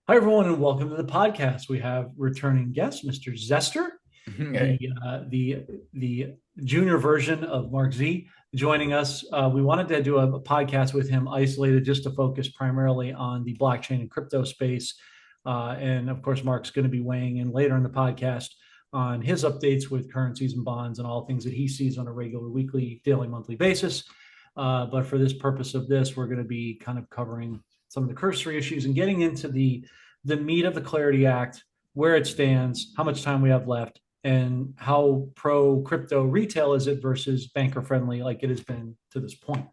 Hi, everyone, and welcome to the podcast. We have returning guest, Mr. Zester, the Hey. the junior version of Mark Z, joining us. We wanted to do a podcast with him, isolated, just to focus primarily on the blockchain and crypto space. And of course, Mark's going to be weighing in later in the podcast on his updates with currencies and bonds and all things that he sees on a regular, weekly, daily, monthly basis. But for this purpose of this, we're going to be kind of covering some of the cursory issues and getting into the meat of the Clarity Act, where it stands, how much time we have left, and how pro crypto retail is it versus banker friendly like it has been to this point.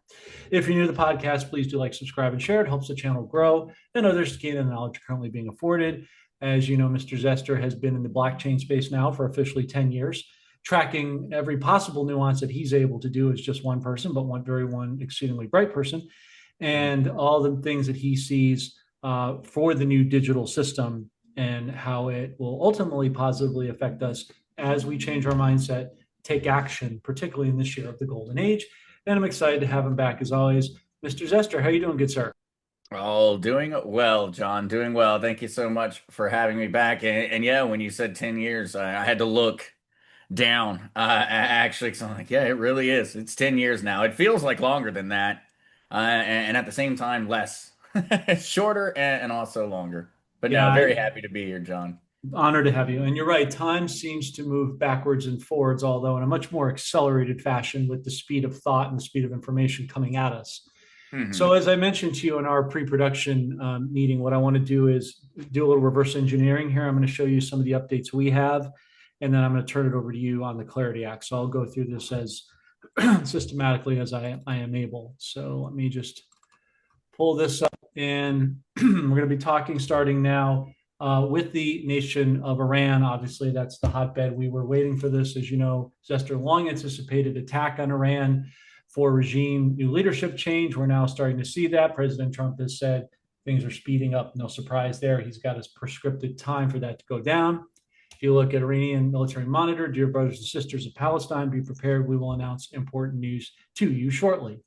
If you're new to the podcast, please do like, subscribe, and share. It helps the channel grow and others gain the knowledge currently being afforded. As you know, Mr. Zester has been in the blockchain space now for officially 10 years, tracking every possible nuance that he's able to do as just one person, but one exceedingly bright person, and all the things that he sees for the new digital system and how it will ultimately positively affect us as we change our mindset, take action, particularly in this year of the golden age. And I'm excited to have him back as always. Mr. Zester, how are you doing, good sir? Oh, doing well, John. Doing well. Thank you so much for having me back. And yeah, when you said 10 years, I had to look down, actually, because I'm like, yeah, it really is. It's 10 years now. It feels like longer than that. And at the same time, less. Shorter and also longer. But Yeah, no, very happy to be here, John. honored to have you. And you're right, time seems to move backwards and forwards, although in a much more accelerated fashion with the speed of thought and the speed of information coming at us. So, Hmm. as I mentioned to you in our pre-production meeting, what I want to do is do a little reverse engineering here. I'm going to show you some of the updates we have, and then I'm going to turn it over to you on the Clarity Act. So I'll go through this as systematically as I am able. So let me just pull this up, and we're going to be talking starting now with the nation of Iran. Obviously, that's the hotbed. We were waiting for this, as you know, Zester, long anticipated attack on Iran for regime new leadership change. We're now starting to see that. President Trump has said things are speeding up. No surprise there. He's got his prescripted time for that to go down. If you look at Iranian military monitor, dear brothers and sisters of Palestine, be prepared. We will announce important news to you shortly.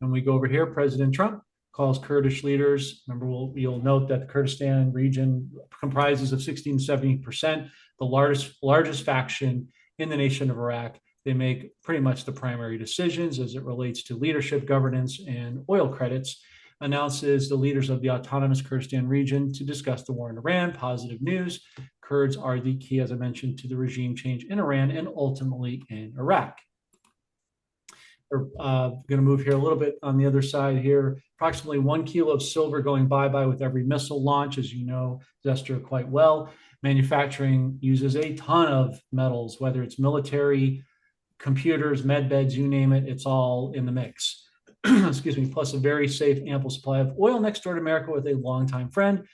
And we go over here, President Trump calls Kurdish leaders. Remember, you'll note that the Kurdistan region comprises of 16 to 70%, the largest faction in the nation of Iraq. They make pretty much the primary decisions as it relates to leadership, governance, and oil credits. Announces the leaders of the autonomous Kurdistan region to discuss the war in Iran. Positive news. Kurds are the key, as I mentioned, to the regime change in Iran and ultimately in Iraq. We're going to move here a little bit on the other side here. Approximately 1 kilo of silver going bye-bye with every missile launch, as you know, Zester quite well. Manufacturing uses a ton of metals, whether it's military, computers, med beds, you name it, it's all in the mix. Excuse me, plus a very safe, ample supply of oil next door to America with a longtime friend,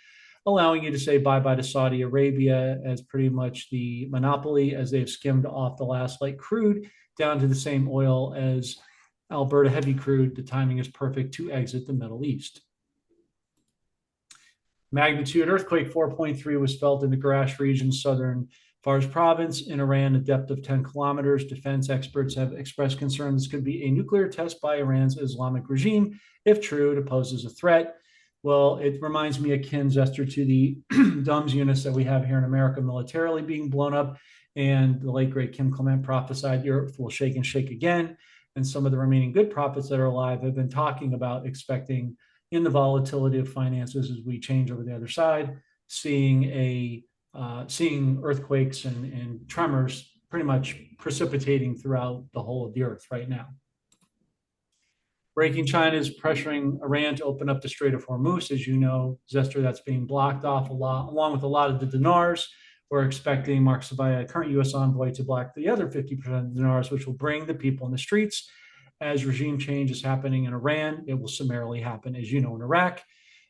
allowing you to say bye-bye to Saudi Arabia as pretty much the monopoly, as they've skimmed off the last light crude down to the same oil as Alberta heavy crude. The timing is perfect to exit the Middle East. Magnitude earthquake 4.3 was felt in the Garash region, southern Fars province in Iran, a depth of 10 kilometers. Defense experts have expressed concern this could be a nuclear test by Iran's Islamic regime. If true, it poses a threat. Well, it reminds me akin, Zester, to the DUMS units that we have here in America militarily being blown up. And the late, great Kim Clement prophesied the earth will shake and shake again. And some of the remaining good prophets that are alive have been talking about expecting in the volatility of finances as we change over the other side, seeing earthquakes and tremors pretty much precipitating throughout the whole of the earth right now. Breaking China is pressuring Iran to open up the Strait of Hormuz. As you know, Zester, that's being blocked off a lot, along with a lot of the dinars. We're expecting Mark Sabaya, current U.S. envoy, to block the other 50% of the dinars, which will bring the people in the streets. As regime change is happening in Iran, it will summarily happen, as you know, in Iraq.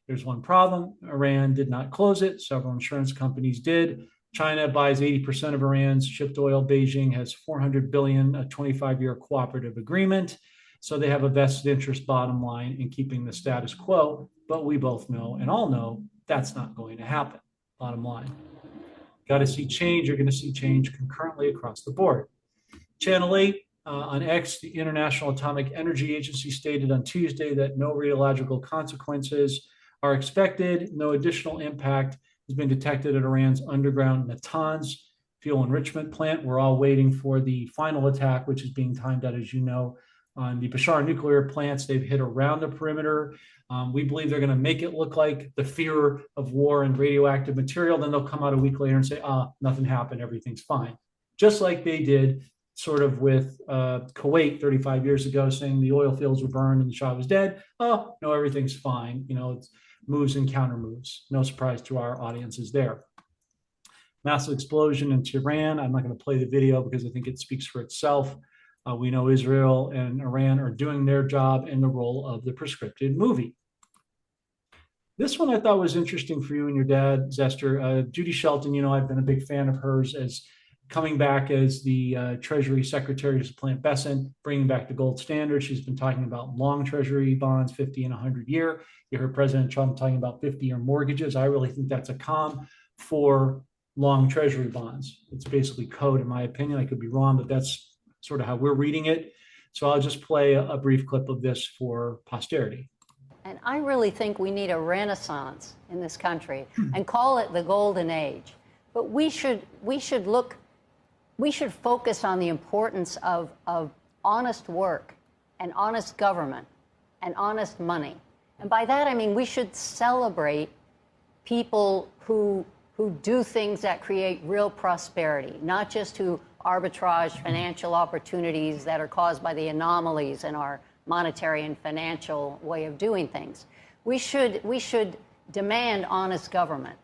There's one problem. Iran did not close it. Several insurance companies did. China buys 80% of Iran's shipped oil. Beijing has 400 billion, a 25-year cooperative agreement. So they have a vested interest, bottom line, in keeping the status quo. But we both know and all know that's not going to happen, bottom line. Got to see change. You're going to see change concurrently across the board. Channel 8 on X, the International Atomic Energy Agency stated on Tuesday that no radiological consequences are expected. No additional impact has been detected at Iran's underground Natanz fuel enrichment plant. We're all waiting for the final attack, which is being timed out, as you know, on the Bashar nuclear plants. They've hit around the perimeter. We believe they're going to make it look like the fear of war and radioactive material. Then they'll come out a week later and say, nothing happened, everything's fine. Just like they did sort of with Kuwait 35 years ago, saying the oil fields were burned and the Shah was dead. Oh, no, everything's fine. It's moves and counter moves. No surprise to our audiences there. Massive explosion in Tehran. I'm not going to play the video because I think it speaks for itself. We know Israel and Iran are doing their job in the role of the prescripted movie. This one I thought was interesting for you and your dad, Zester. Judy Shelton, I've been a big fan of hers as coming back as the Treasury Secretary to supplant Bessent, bringing back the gold standard. She's been talking about long Treasury bonds, 50 and 100 year. You heard President Trump talking about 50-year mortgages. I really think that's a calm for long Treasury bonds. It's basically code, in my opinion. I could be wrong, but that's sort of how we're reading it. So I'll just play a brief clip of this for posterity. And I really think we need a renaissance in this country and call it the golden age. But we should focus on the importance of honest work and honest government and honest money. And by that, I mean we should celebrate people who do things that create real prosperity, not just who arbitrage financial opportunities that are caused by the anomalies in our monetary and financial way of doing things. We should demand honest government.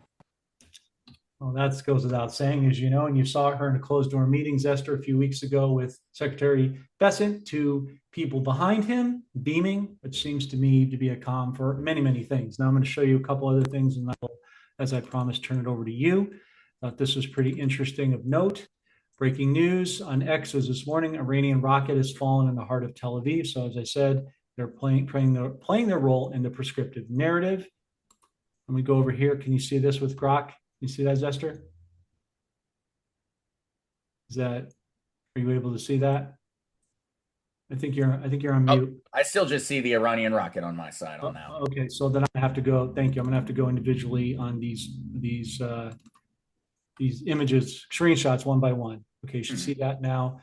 Well, that goes without saying, as you know, and you saw her in a closed-door meeting, Zester, a few weeks ago with Secretary Bessent, to people behind him, beaming, which seems to me to be a calm for many, many things. Now I'm going to show you a couple other things, and I'll, as I promised, turn it over to you. Thought this was pretty interesting of note. Breaking news on X is this morning, Iranian rocket has fallen in the heart of Tel Aviv. So as I said, they're playing their role in the prescriptive narrative. Let me go over here. Can you see this with Grok? You see that, Zester? Are you able to see that? I think you're on mute. I still just see the Iranian rocket on my side on that. Okay, so then I have to go. Thank you. I'm gonna have to go individually on these images, screenshots one by one. Okay, you should see that now.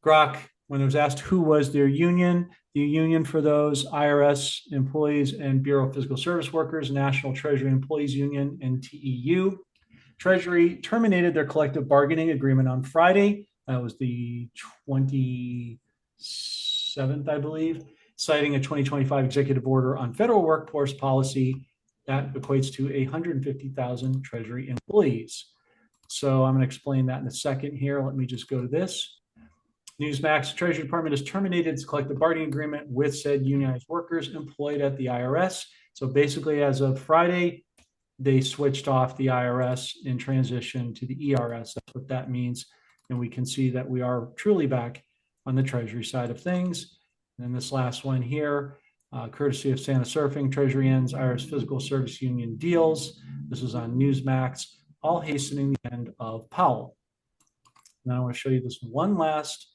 Grok, when it was asked who was their union, the union for those IRS employees and Bureau of Physical Service Workers, National Treasury Employees Union, and TEU. Treasury terminated their collective bargaining agreement on Friday. That was the 27th, I believe, citing a 2025 executive order on federal workforce policy that equates to 150,000 Treasury employees. So I'm going to explain that in a second here. Let me just go to this. Newsmax, Treasury Department has terminated its collective bargaining agreement with said unionized workers employed at the IRS. So basically, as of Friday, they switched off the IRS in transition to the ERS. That's what that means. And we can see that we are truly back on the Treasury side of things. And then this last one here, courtesy of Santa Surfing, Treasury ends IRS Physical Service Union deals. This is on Newsmax, all hastening the end of Powell. Now I want to show you this one last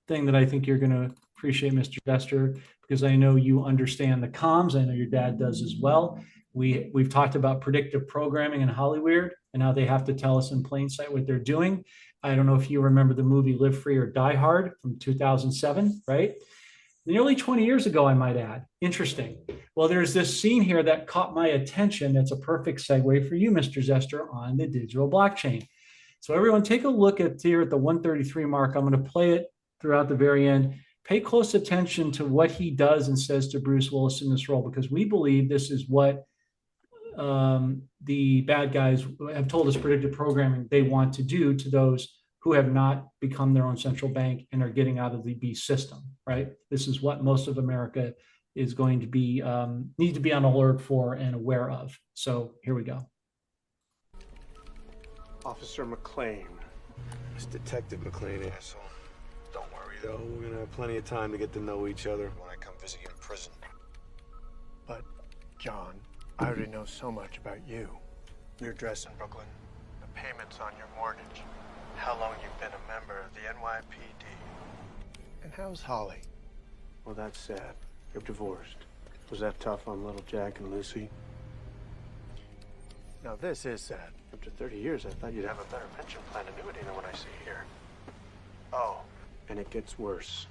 thing that I think you're going to appreciate, Mr. Zester, because I know you understand the comms. I know your dad does as well. We've talked about predictive programming in Hollywood and how they have to tell us in plain sight what they're doing. I don't know if you remember the movie Live Free or Die Hard from 2007, right? Nearly 20 years ago, I might add. Interesting. Well, there's this scene here that caught my attention. That's a perfect segue for you, Mr. Zester, on the digital blockchain. So everyone take a look at here at the 133 mark. I'm going to play it throughout the very end. Pay close attention to what he does and says to Bruce Willis in this role, because we believe this is what the bad guys have told us predictive programming they want to do to those who have not become their own central bank and are getting out of the beast system, right? This is what most of America is going to be, need to be on alert for and aware of. So here we go. Officer McLean. It's Detective McLean, asshole. Don't worry, Though we're gonna have plenty of time to get to know each other when I come visit you in prison. But, John, I already know so much about you. Your address in Brooklyn. The payments on your mortgage. How long you've been a member of the NYPD. And how's Holly? Well, that's sad. You're divorced. Was that tough on little Jack and Lucy? Now this is sad. After 30 years, I thought you'd have a better pension plan annuity than what I see here. Oh, and it gets worse.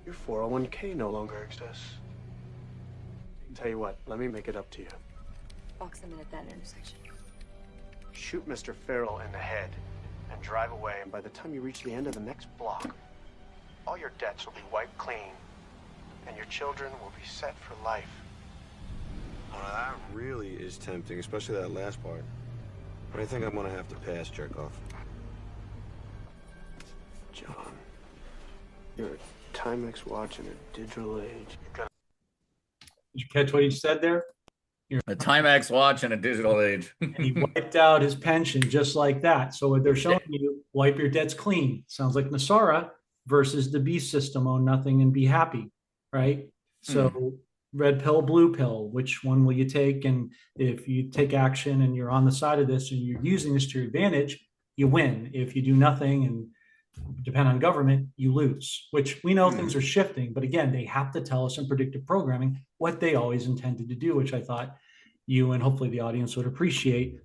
Your 401k no longer exists. Tell you what, let me make it up to you. Box them in at that intersection. Shoot Mr. Farrell in the head and drive away, and by the time you reach the end of the next block, all your debts will be wiped clean, and your children will be set for life. That really is tempting, especially that last part. But I think I'm gonna have to pass, Jerkoff. John, you're a Timex watch in a digital age. Did you catch what he said there? A Timex watch in a digital age. And he wiped out his pension just like that. So what they're showing you, wipe your debts clean. Sounds like Nasara versus the beast system, own nothing and be happy, right? So red pill, blue pill, which one will you take? And if you take action and you're on the side of this and you're using this to your advantage, you win. If you do nothing and depend on government, you lose, which we know things are shifting. But again, they have to tell us in predictive programming what they always intended to do, which I thought you and hopefully the audience would appreciate,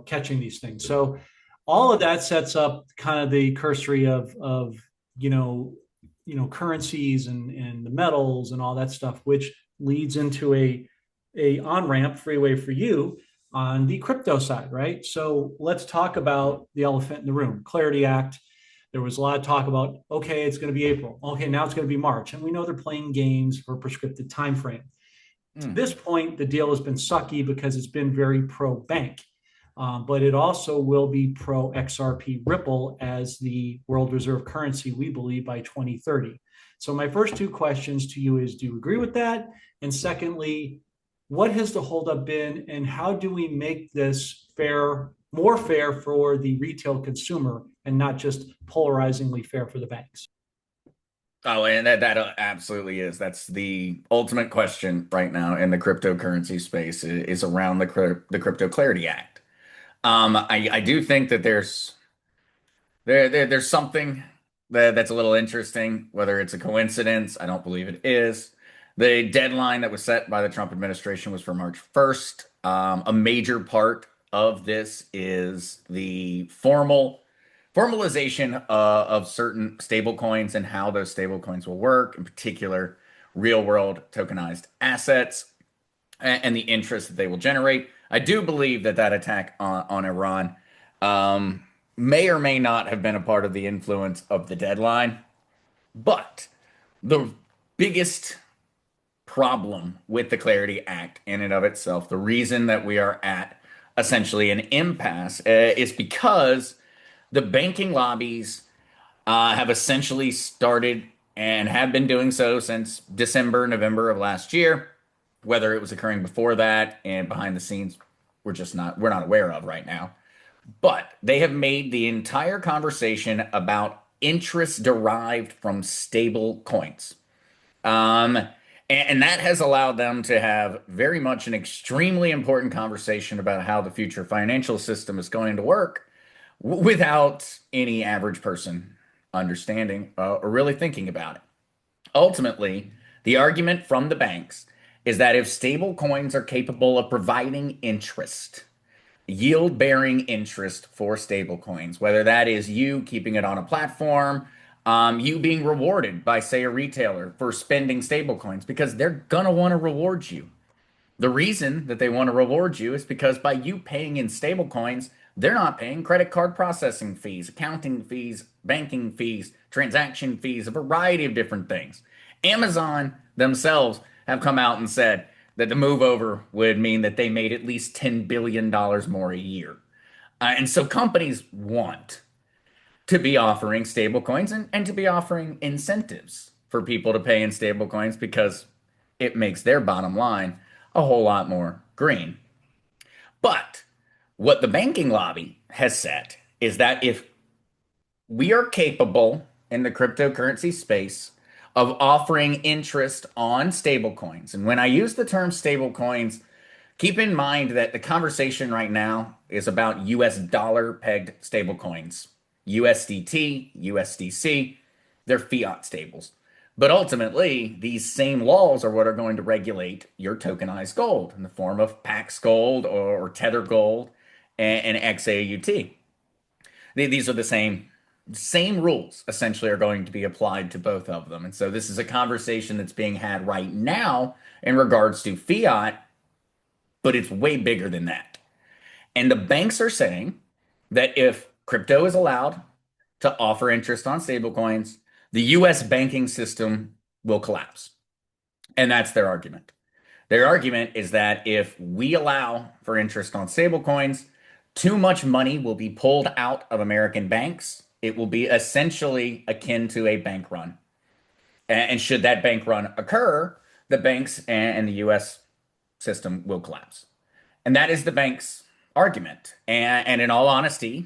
catching these things. So all of that sets up kind of the cursory of currencies and the metals and all that stuff, which leads into a on-ramp freeway for you on the crypto side, right? So let's talk about the elephant in the room, Clarity Act. There was a lot of talk about, okay, it's going to be April. Okay, now it's going to be March. And we know they're playing games for a prescriptive time frame. To this point, the deal has been sucky because it's been very pro-bank. But it also will be pro-XRP Ripple as the world reserve currency, we believe, by 2030. So my first two questions to you is, do you agree with that? And secondly, what has the holdup been and how do we make this more fair for the retail consumer and not just polarizingly fair for the banks? Oh, and that absolutely is. That's the ultimate question right now in the cryptocurrency space is around the Crypto Clarity Act. I do think that there's something that's a little interesting. Whether it's a coincidence, I don't believe it is. The deadline that was set by the Trump administration was for March 1st. A major part of this is the formalization of certain stablecoins and how those stablecoins will work, in particular, real-world tokenized assets and the interest that they will generate. I do believe that attack on Iran may or may not have been a part of the influence of the deadline. But the biggest problem with the Clarity Act in and of itself, the reason that we are at essentially an impasse is because the banking lobbies have essentially started and have been doing so since December, November of last year. Whether it was occurring before that and behind the scenes, we're not aware of right now. But they have made the entire conversation about interest derived from stable coins. And that has allowed them to have very much an extremely important conversation about how the future financial system is going to work without any average person understanding or really thinking about it. Ultimately, the argument from the banks is that if stable coins are capable of providing interest, yield-bearing interest for stable coins, whether that is you keeping it on a platform, you being rewarded by, say, a retailer for spending stable coins, because they're going to want to reward you. The reason that they want to reward you is because by you paying in stable coins, they're not paying credit card processing fees, accounting fees, banking fees, transaction fees, a variety of different things. Amazon themselves have come out and said that the move over would mean that they made at least $10 billion more a year. And so companies want to be offering stablecoins and to be offering incentives for people to pay in stablecoins because it makes their bottom line a whole lot more green. But what the banking lobby has said is that if we are capable in the cryptocurrency space of offering interest on stablecoins, and when I use the term stablecoins, keep in mind that the conversation right now is about US dollar pegged stablecoins. USDT, USDC, they're fiat stables. But ultimately, these same laws are what are going to regulate your tokenized gold in the form of Pax Gold or Tether Gold and XAUT. These are the same rules essentially are going to be applied to both of them. And so this is a conversation that's being had right now in regards to fiat, but it's way bigger than that. And the banks are saying that if crypto is allowed to offer interest on stablecoins, the US banking system will collapse. And that's their argument. Their argument is that if we allow for interest on stablecoins, too much money will be pulled out of American banks. It will be essentially akin to a bank run. And should that bank run occur, the banks and the US system will collapse. And that is the bank's argument. And in all honesty,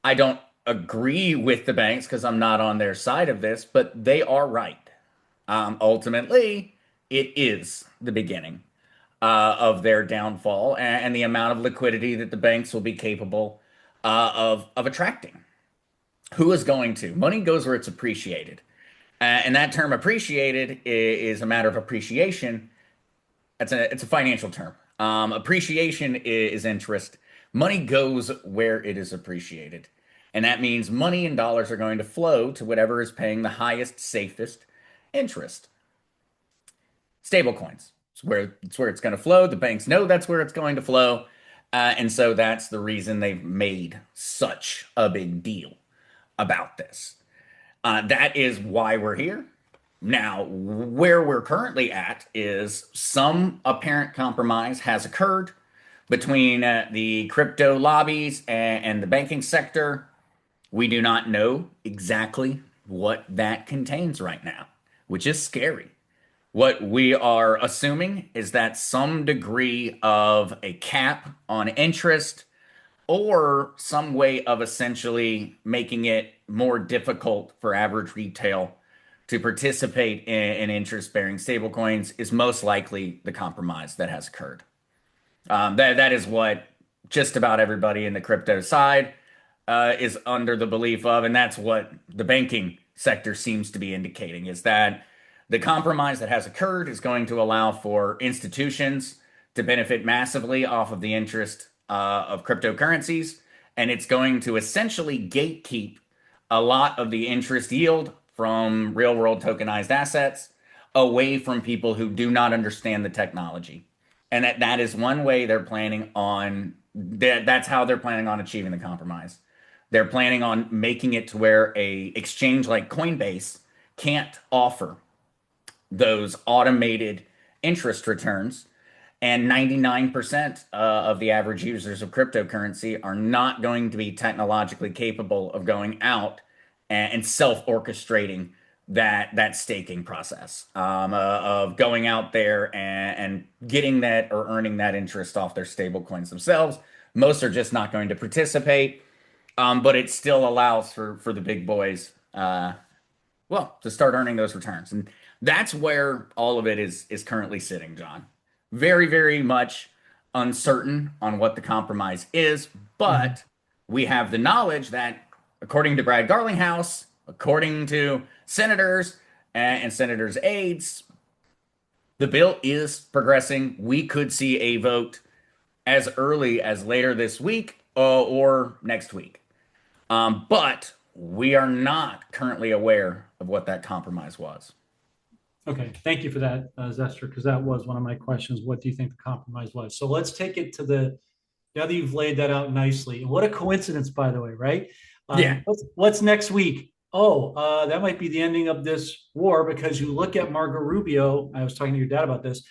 I don't agree with the banks because I'm not on their side of this, but they are right. Ultimately, it is the beginning of their downfall and the amount of liquidity that the banks will be capable of attracting. Who is going to? Money goes where it's appreciated. And that term appreciated is a matter of appreciation. It's a financial term. Appreciation is interest. Money goes where it is appreciated. And that means money and dollars are going to flow to whatever is paying the highest, safest interest. Stablecoins. It's where it's going to flow. The banks know that's where it's going to flow. And so that's the reason they've made such a big deal about this. That is why we're here. Now, where we're currently at is some apparent compromise has occurred between the crypto lobbies and the banking sector. We do not know exactly what that contains right now, which is scary. What we are assuming is that some degree of a cap on interest or some way of essentially making it more difficult for average retail to participate in interest-bearing stablecoins is most likely the compromise that has occurred. That is what just about everybody in the crypto side is under the belief of, and that's what the banking sector seems to be indicating, is that the compromise that has occurred is going to allow for institutions to benefit massively off of the interest of cryptocurrencies, and it's going to essentially gatekeep a lot of the interest yield from real-world tokenized assets away from people who do not understand the technology. And that is one way they're planning on, that's how they're planning on achieving the compromise. They're planning on making it to where a exchange like Coinbase can't offer those automated interest returns. And 99% of the average users of cryptocurrency are not going to be technologically capable of going out and self-orchestrating that staking process of going out there and getting that or earning that interest off their stable coins themselves. Most are just not going to participate, but it still allows for the big boys, to start earning those returns. And that's where all of it is currently sitting, John. Very, very much uncertain on what the compromise is, but we have the knowledge that, according to Brad Garlinghouse, according to senators and senators' aides, the bill is progressing. We could see a vote as early as later this week or next week. But we are not currently aware of what that compromise was. Okay, thank you for that, Zester, because that was one of my questions. What do you think the compromise was? So let's take it to now that you've laid that out nicely. And what a coincidence, by the way, right? Yeah. What's next week? Oh, that might be the ending of this war, because you look at Marco Rubio. I was talking to your dad about this.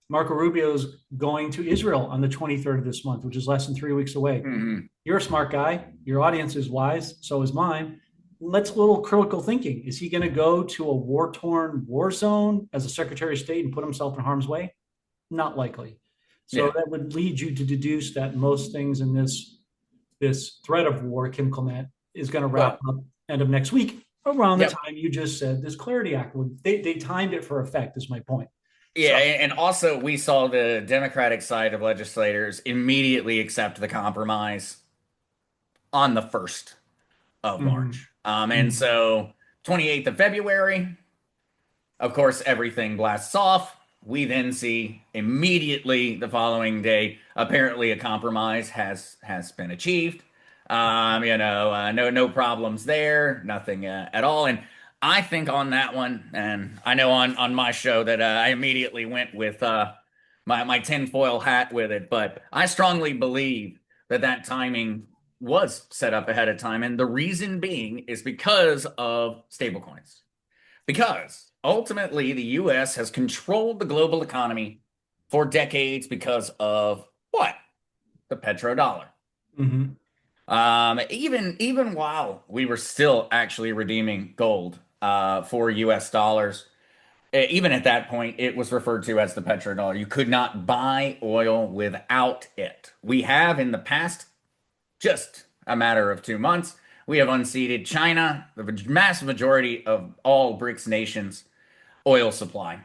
Marco Rubio is going to Israel on the 23rd of this month, which is less than 3 weeks away. Mm-hmm. You're a smart guy. Your audience is wise. So is mine. Let's a little critical thinking. Is he going to go to a war-torn war zone as a Secretary of State and put himself in harm's way? Not likely. So that would lead you to deduce that most things in this threat of war, chemical net, is going to wrap up end of next week around the time you just said this Clarity Act would. They timed it for effect, is my point. Yeah, and also we saw the Democratic side of legislators immediately accept the compromise on the 1st of March. And so 28th of February, Of course, everything blasts off. We then see immediately the following day, apparently a compromise has been achieved. No problems there, nothing at all. And I think on that one, and I know on my show that I immediately went with my tinfoil hat with it, but I strongly believe that that timing was set up ahead of time, and the reason being is because of stablecoins. Because ultimately, the US has controlled the global economy for decades because of what? The petrodollar. Hmm. Even while we were still actually redeeming gold for US dollars, even at that point, it was referred to as the petrodollar. You could not buy oil without it. We have in the past, just a matter of 2 months, we have unseated China, the massive majority of all BRICS nations' oil supply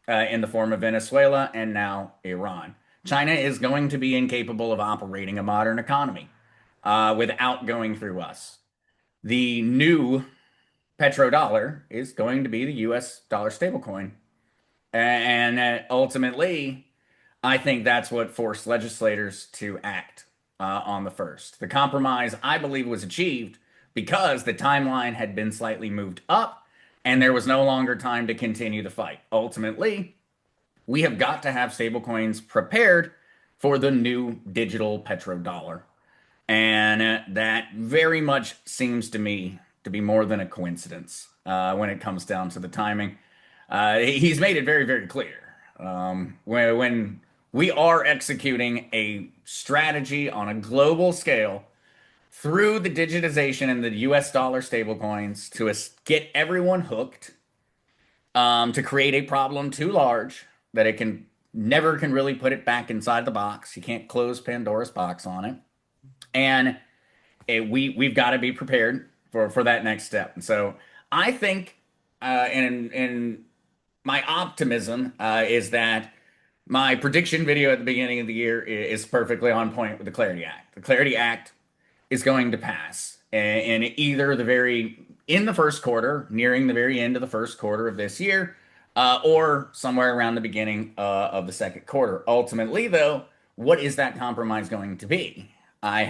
in the form of Venezuela and now Iran. China is going to be incapable of operating a modern economy without going through us. The new petrodollar is going to be the US dollar stablecoin. And ultimately, I think that's what forced legislators to act on the first. The compromise, I believe, was achieved because the timeline had been slightly moved up and there was no longer time to continue the fight. Ultimately, we have got to have stablecoins prepared for the new digital petrodollar. And that very much seems to me to be more than a coincidence when it comes down to the timing. He's made it very, very clear. When we are executing a strategy on a global scale through the digitization and the US dollar stablecoins to get everyone hooked, to create a problem too large that it can never can really put it back inside the box. You can't close Pandora's box on it. And we've got to be prepared for that next step. And so I think, in my optimism is that my prediction video at the beginning of the year is perfectly on point with the Clarity Act. The Clarity Act is going to pass in either in the first quarter, nearing the very end of the first quarter of this year, or somewhere around the beginning of the second quarter. Ultimately, though, what is that compromise going to be? I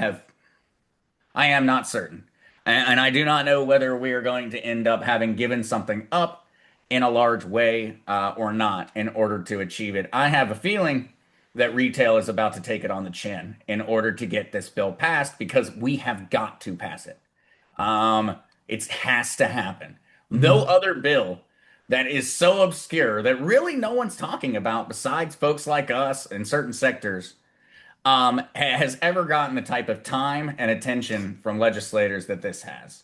am not certain. And I do not know whether we are going to end up having given something up in a large way or not in order to achieve it. I have a feeling that retail is about to take it on the chin in order to get this bill passed because we have got to pass it. It has to happen. No other bill that is so obscure that really no one's talking about besides folks like us in certain sectors has ever gotten the type of time and attention from legislators that this has.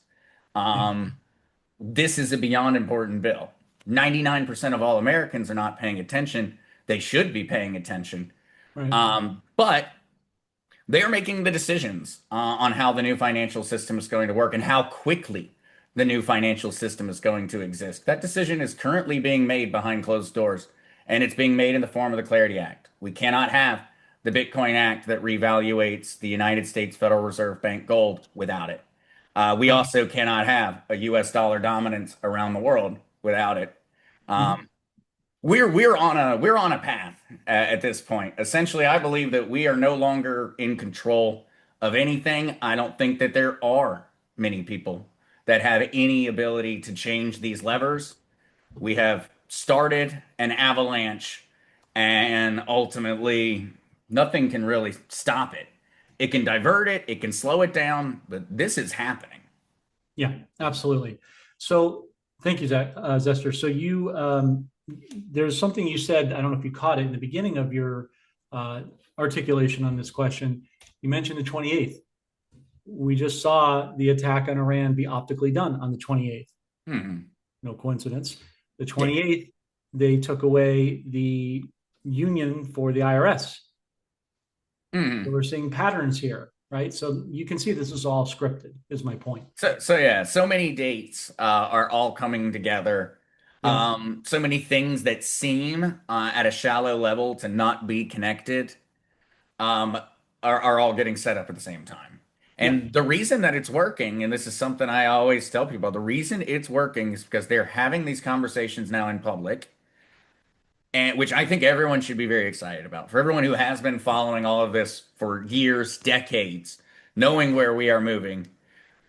This is a beyond important bill. 99% of all Americans are not paying attention. They should be paying attention. Right. But they are making the decisions on how the new financial system is going to work and how quickly the new financial system is going to exist. That decision is currently being made behind closed doors, and it's being made in the form of the Clarity Act. We cannot have the Bitcoin Act that revaluates the United States Federal Reserve Bank gold without it. We also cannot have a US dollar dominance around the world without it. We're on a path at this point. Essentially, I believe that we are no longer in control of anything. I don't think that there are many people that have any ability to change these levers. We have started an avalanche, and ultimately, nothing can really stop it. It can divert it, it can slow it down, but this is happening. Yeah, absolutely. So thank you, Zester. So there's something you said, I don't know if you caught it in the beginning of your articulation on this question. You mentioned the 28th. We just saw the attack on Iran be optically done on the 28th. No coincidence. The 28th, they took away the union for the IRS. So we're seeing patterns here, right? So you can see this is all scripted, is my point. So yeah, so many dates are all coming together. Yeah. So many things that seem at a shallow level to not be connected are all getting set up at the same time. And the reason that it's working, and this is something I always tell people, the reason it's working is because they're having these conversations now in public, and which I think everyone should be very excited about. For everyone who has been following all of this for years, decades, knowing where we are moving,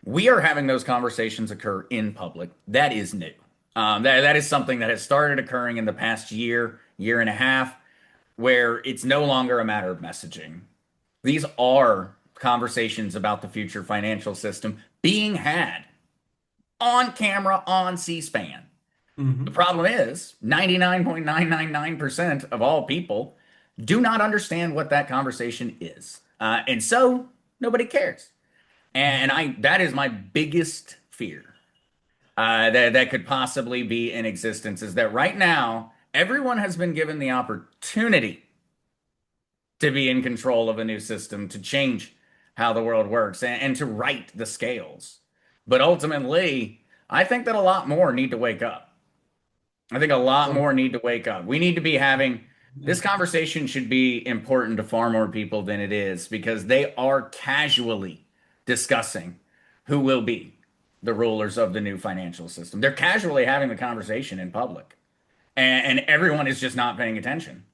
we are having those conversations occur in public. That is new. That is something that has started occurring in the past year, year and a half, where it's no longer a matter of messaging. These are conversations about the future financial system being had on camera on C-SPAN. The problem is 99.999% of all people do not understand what that conversation is. And so nobody cares. And that is my biggest fear that could possibly be in existence, is that right now everyone has been given the opportunity to be in control of a new system, to change how the world works, and to right the scales. But ultimately, I think that a lot more need to wake up. I think a lot more need to wake up. We need to be having this conversation, should be important to far more people than it is, because they are casually discussing who will be the rulers of the new financial system. They're casually having the conversation in public, and everyone is just not paying attention.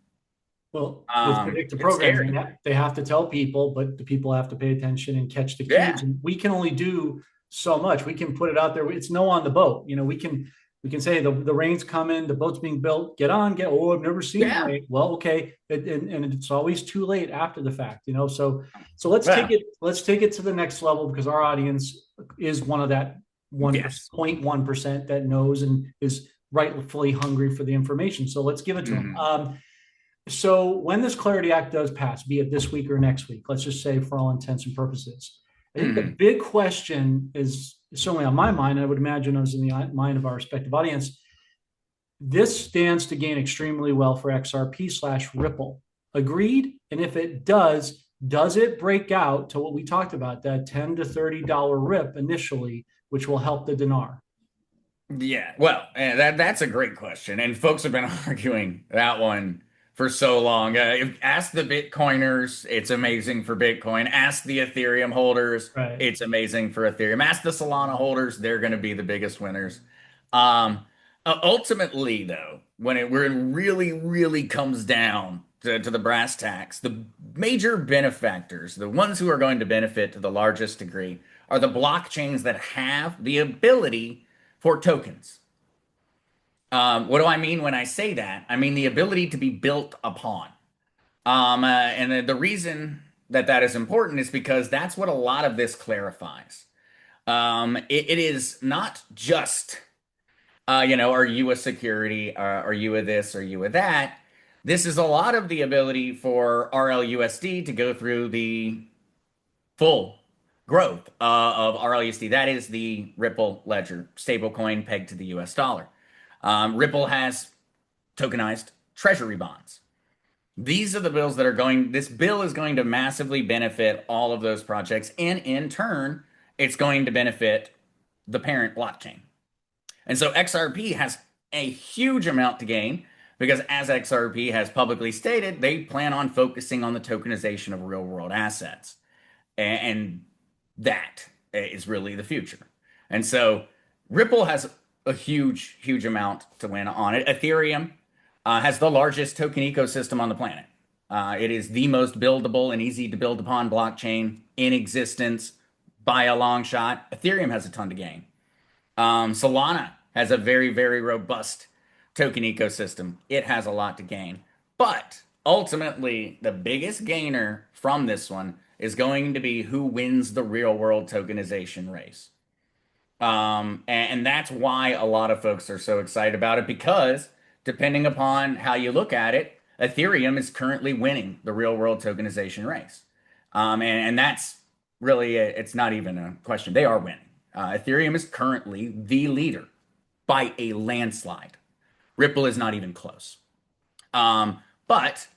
Well, with predictive It's programming, scary. they have to tell people, but the people have to pay attention and catch the Yeah. cues. And we can only do so much. We can put it out there. It's no on the boat. We can say the rain's coming, the boat's being built. Get on, get. Oh, I've never seen Yeah. rain. Well, okay, and it's always too late after the fact. So let's Yeah. take it. Let's take it to the next level, because our audience is one of that Yes. 1.1% that knows and is rightfully hungry for the information. So let's give it to them. So when this Clarity Act does pass, be it this week or next week, let's just say for all intents and purposes, I think the big question is certainly on my mind, and I would imagine it was in the mind of our respective audience. This stands to gain extremely well for XRP/Ripple. Agreed? And if it does it break out to what we talked about, that $10 to $30 rip initially, which will help the dinar? Yeah, well, that's a great question, and folks have been arguing that one for so long. Ask the Bitcoiners, it's amazing for Bitcoin. Ask the Ethereum holders, Right. it's amazing for Ethereum. Ask the Solana holders, they're going to be the biggest winners. Ultimately, though, when it really, really comes down to the brass tacks, the major benefactors, the ones who are going to benefit to the largest degree, are the blockchains that have the ability for tokens. What do I mean when I say that? I mean the ability to be built upon. And the reason that is important is because that's what a lot of this clarifies. It is not just, are you a security? Are you a this? Are you a that? This is a lot of the ability for RLUSD to go through the full growth of RLUSD. That is the Ripple ledger, stablecoin pegged to the US dollar. Ripple has tokenized treasury bonds. These are the bills that are this bill is going to massively benefit all of those projects. And in turn, it's going to benefit the parent blockchain. And so XRP has a huge amount to gain, because as XRP has publicly stated, they plan on focusing on the tokenization of real world assets. And that is really the future. And so Ripple has a huge, huge amount to win on it. Ethereum has the largest token ecosystem on the planet. It is the most buildable and easy to build upon blockchain in existence by a long shot. Ethereum has a ton to gain. Solana has a very, very robust token ecosystem. It has a lot to gain. But ultimately, the biggest gainer from this one is going to be who wins the real world tokenization race. And that's why a lot of folks are so excited about it, because depending upon how you look at it, Ethereum is currently winning the real world tokenization race. And that's really, it's not even a question. They are winning. Ethereum is currently the leader by a landslide. Ripple is not even close. But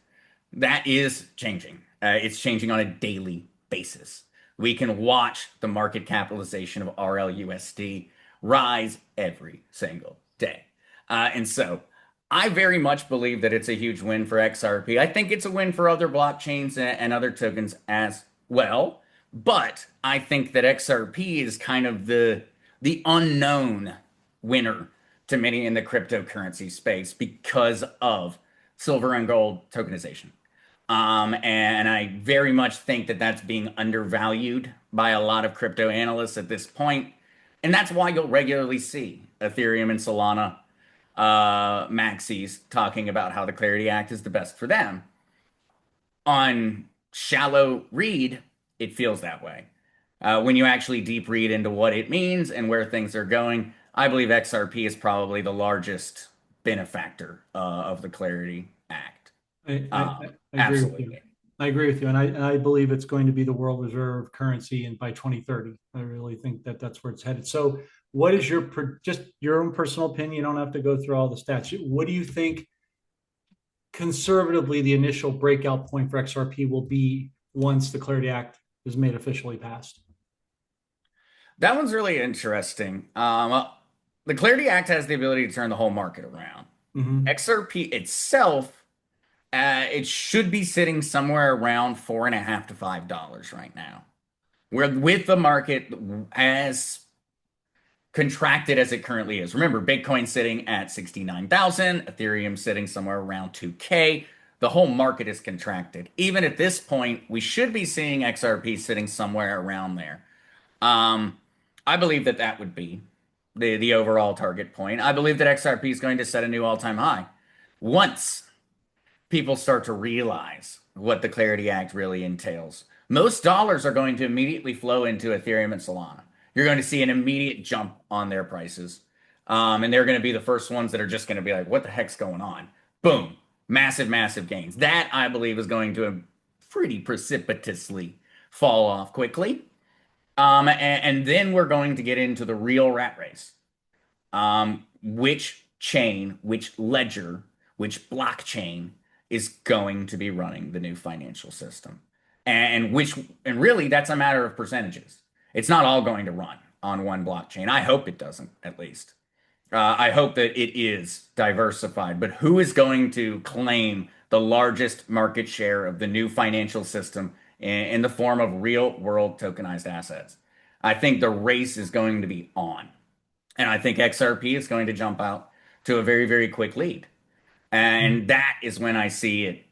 that is changing. It's changing on a daily basis. We can watch the market capitalization of RLUSD rise every single day. And so I very much believe that it's a huge win for XRP. I think it's a win for other blockchains and other tokens as well. But I think that XRP is kind of the unknown winner to many in the cryptocurrency space because of silver and gold tokenization. And I very much think that that's being undervalued by a lot of crypto analysts at this point. And that's why you'll regularly see Ethereum and Solana maxis talking about how the Clarity Act is the best for them. On shallow read, it feels that way. When you actually deep read into what it means and where things are going, I believe XRP is probably the largest benefactor of the Clarity Act. I agree with you. Absolutely. I agree with you, and I believe it's going to be the world reserve currency, and by 2030, I really think that that's where it's headed. So, what is just your own personal opinion? You don't have to go through all the stats. What do you think, conservatively, the initial breakout point for XRP will be once the Clarity Act is made officially passed? That one's really interesting. The Clarity Act has the ability to turn the whole market around. Mm-hmm. XRP itself, it should be sitting somewhere around $4.50 to $5 right now. Where with the market as contracted as it currently is. Remember, Bitcoin sitting at 69,000, Ethereum sitting somewhere around 2K. The whole market is contracted. Even at this point, we should be seeing XRP sitting somewhere around there. I believe that that would be the overall target point. I believe that XRP is going to set a new all-time high once people start to realize what the Clarity Act really entails. Most dollars are going to immediately flow into Ethereum and Solana. You're going to see an immediate jump on their prices. And they're going to be the first ones that are just going to be like, what the heck's going on? Boom. Massive, massive gains. That, I believe, is going to pretty precipitously fall off quickly. And then we're going to get into the real rat race. Which chain, which ledger, which blockchain is going to be running the new financial system? And really that's a matter of percentages. It's not all going to run on one blockchain. I hope it doesn't, at least. I hope that it is diversified, but who is going to claim the largest market share of the new financial system in the form of real world tokenized assets? I think the race is going to be on. And I think XRP is going to jump out to a very, very quick lead. And that is when I see it.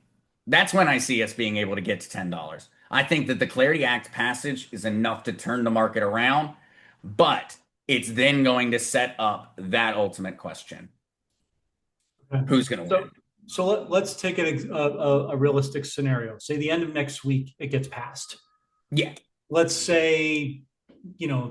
That's when I see us being able to get to $10. I think that the Clarity Act passage is enough to turn the market around, but it's then going to set up that ultimate question. Okay. Who's going to win? So let's take a realistic scenario. Say the end of next week, it gets passed. Yeah. Let's say,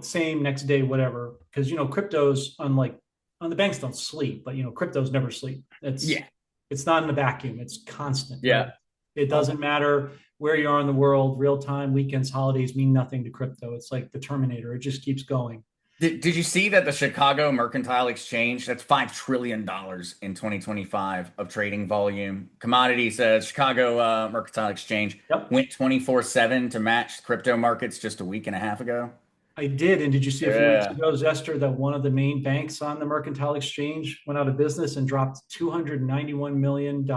same next day, whatever, because, cryptos, unlike the banks don't sleep, but, cryptos never sleep. It's not in a vacuum. It's constant. Yeah. Right? It doesn't matter where you are in the world, real time, weekends, holidays mean nothing to crypto. It's like the Terminator. It just keeps going. Did you see that the Chicago Mercantile Exchange, that's $5 trillion in 2025 of trading volume? Commodities, Chicago Mercantile Exchange went 24/7 to match crypto markets just a week and a half ago. I did. And did you see a few weeks ago, Zester, that one of the main banks on the Mercantile Exchange went out of business and dropped $291 million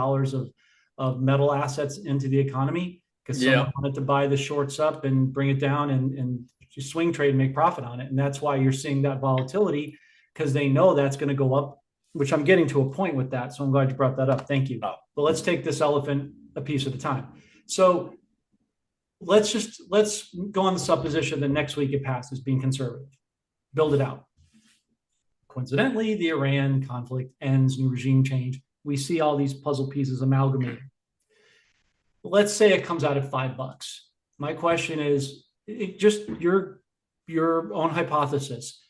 of metal assets into the economy because someone wanted to buy the shorts up and bring it down and swing trade and make profit on it. And that's why you're seeing that volatility, because they know that's going to go up, which I'm getting to a point with that. So I'm glad you brought that up. Thank you. But let's take this elephant a piece at a time. So let's go on the supposition that next week it passes, being conservative. Build it out. Coincidentally, the Iran conflict ends, new regime change. We see all these puzzle pieces amalgamated. Let's say it comes out at $5. My question is, just your own hypothesis.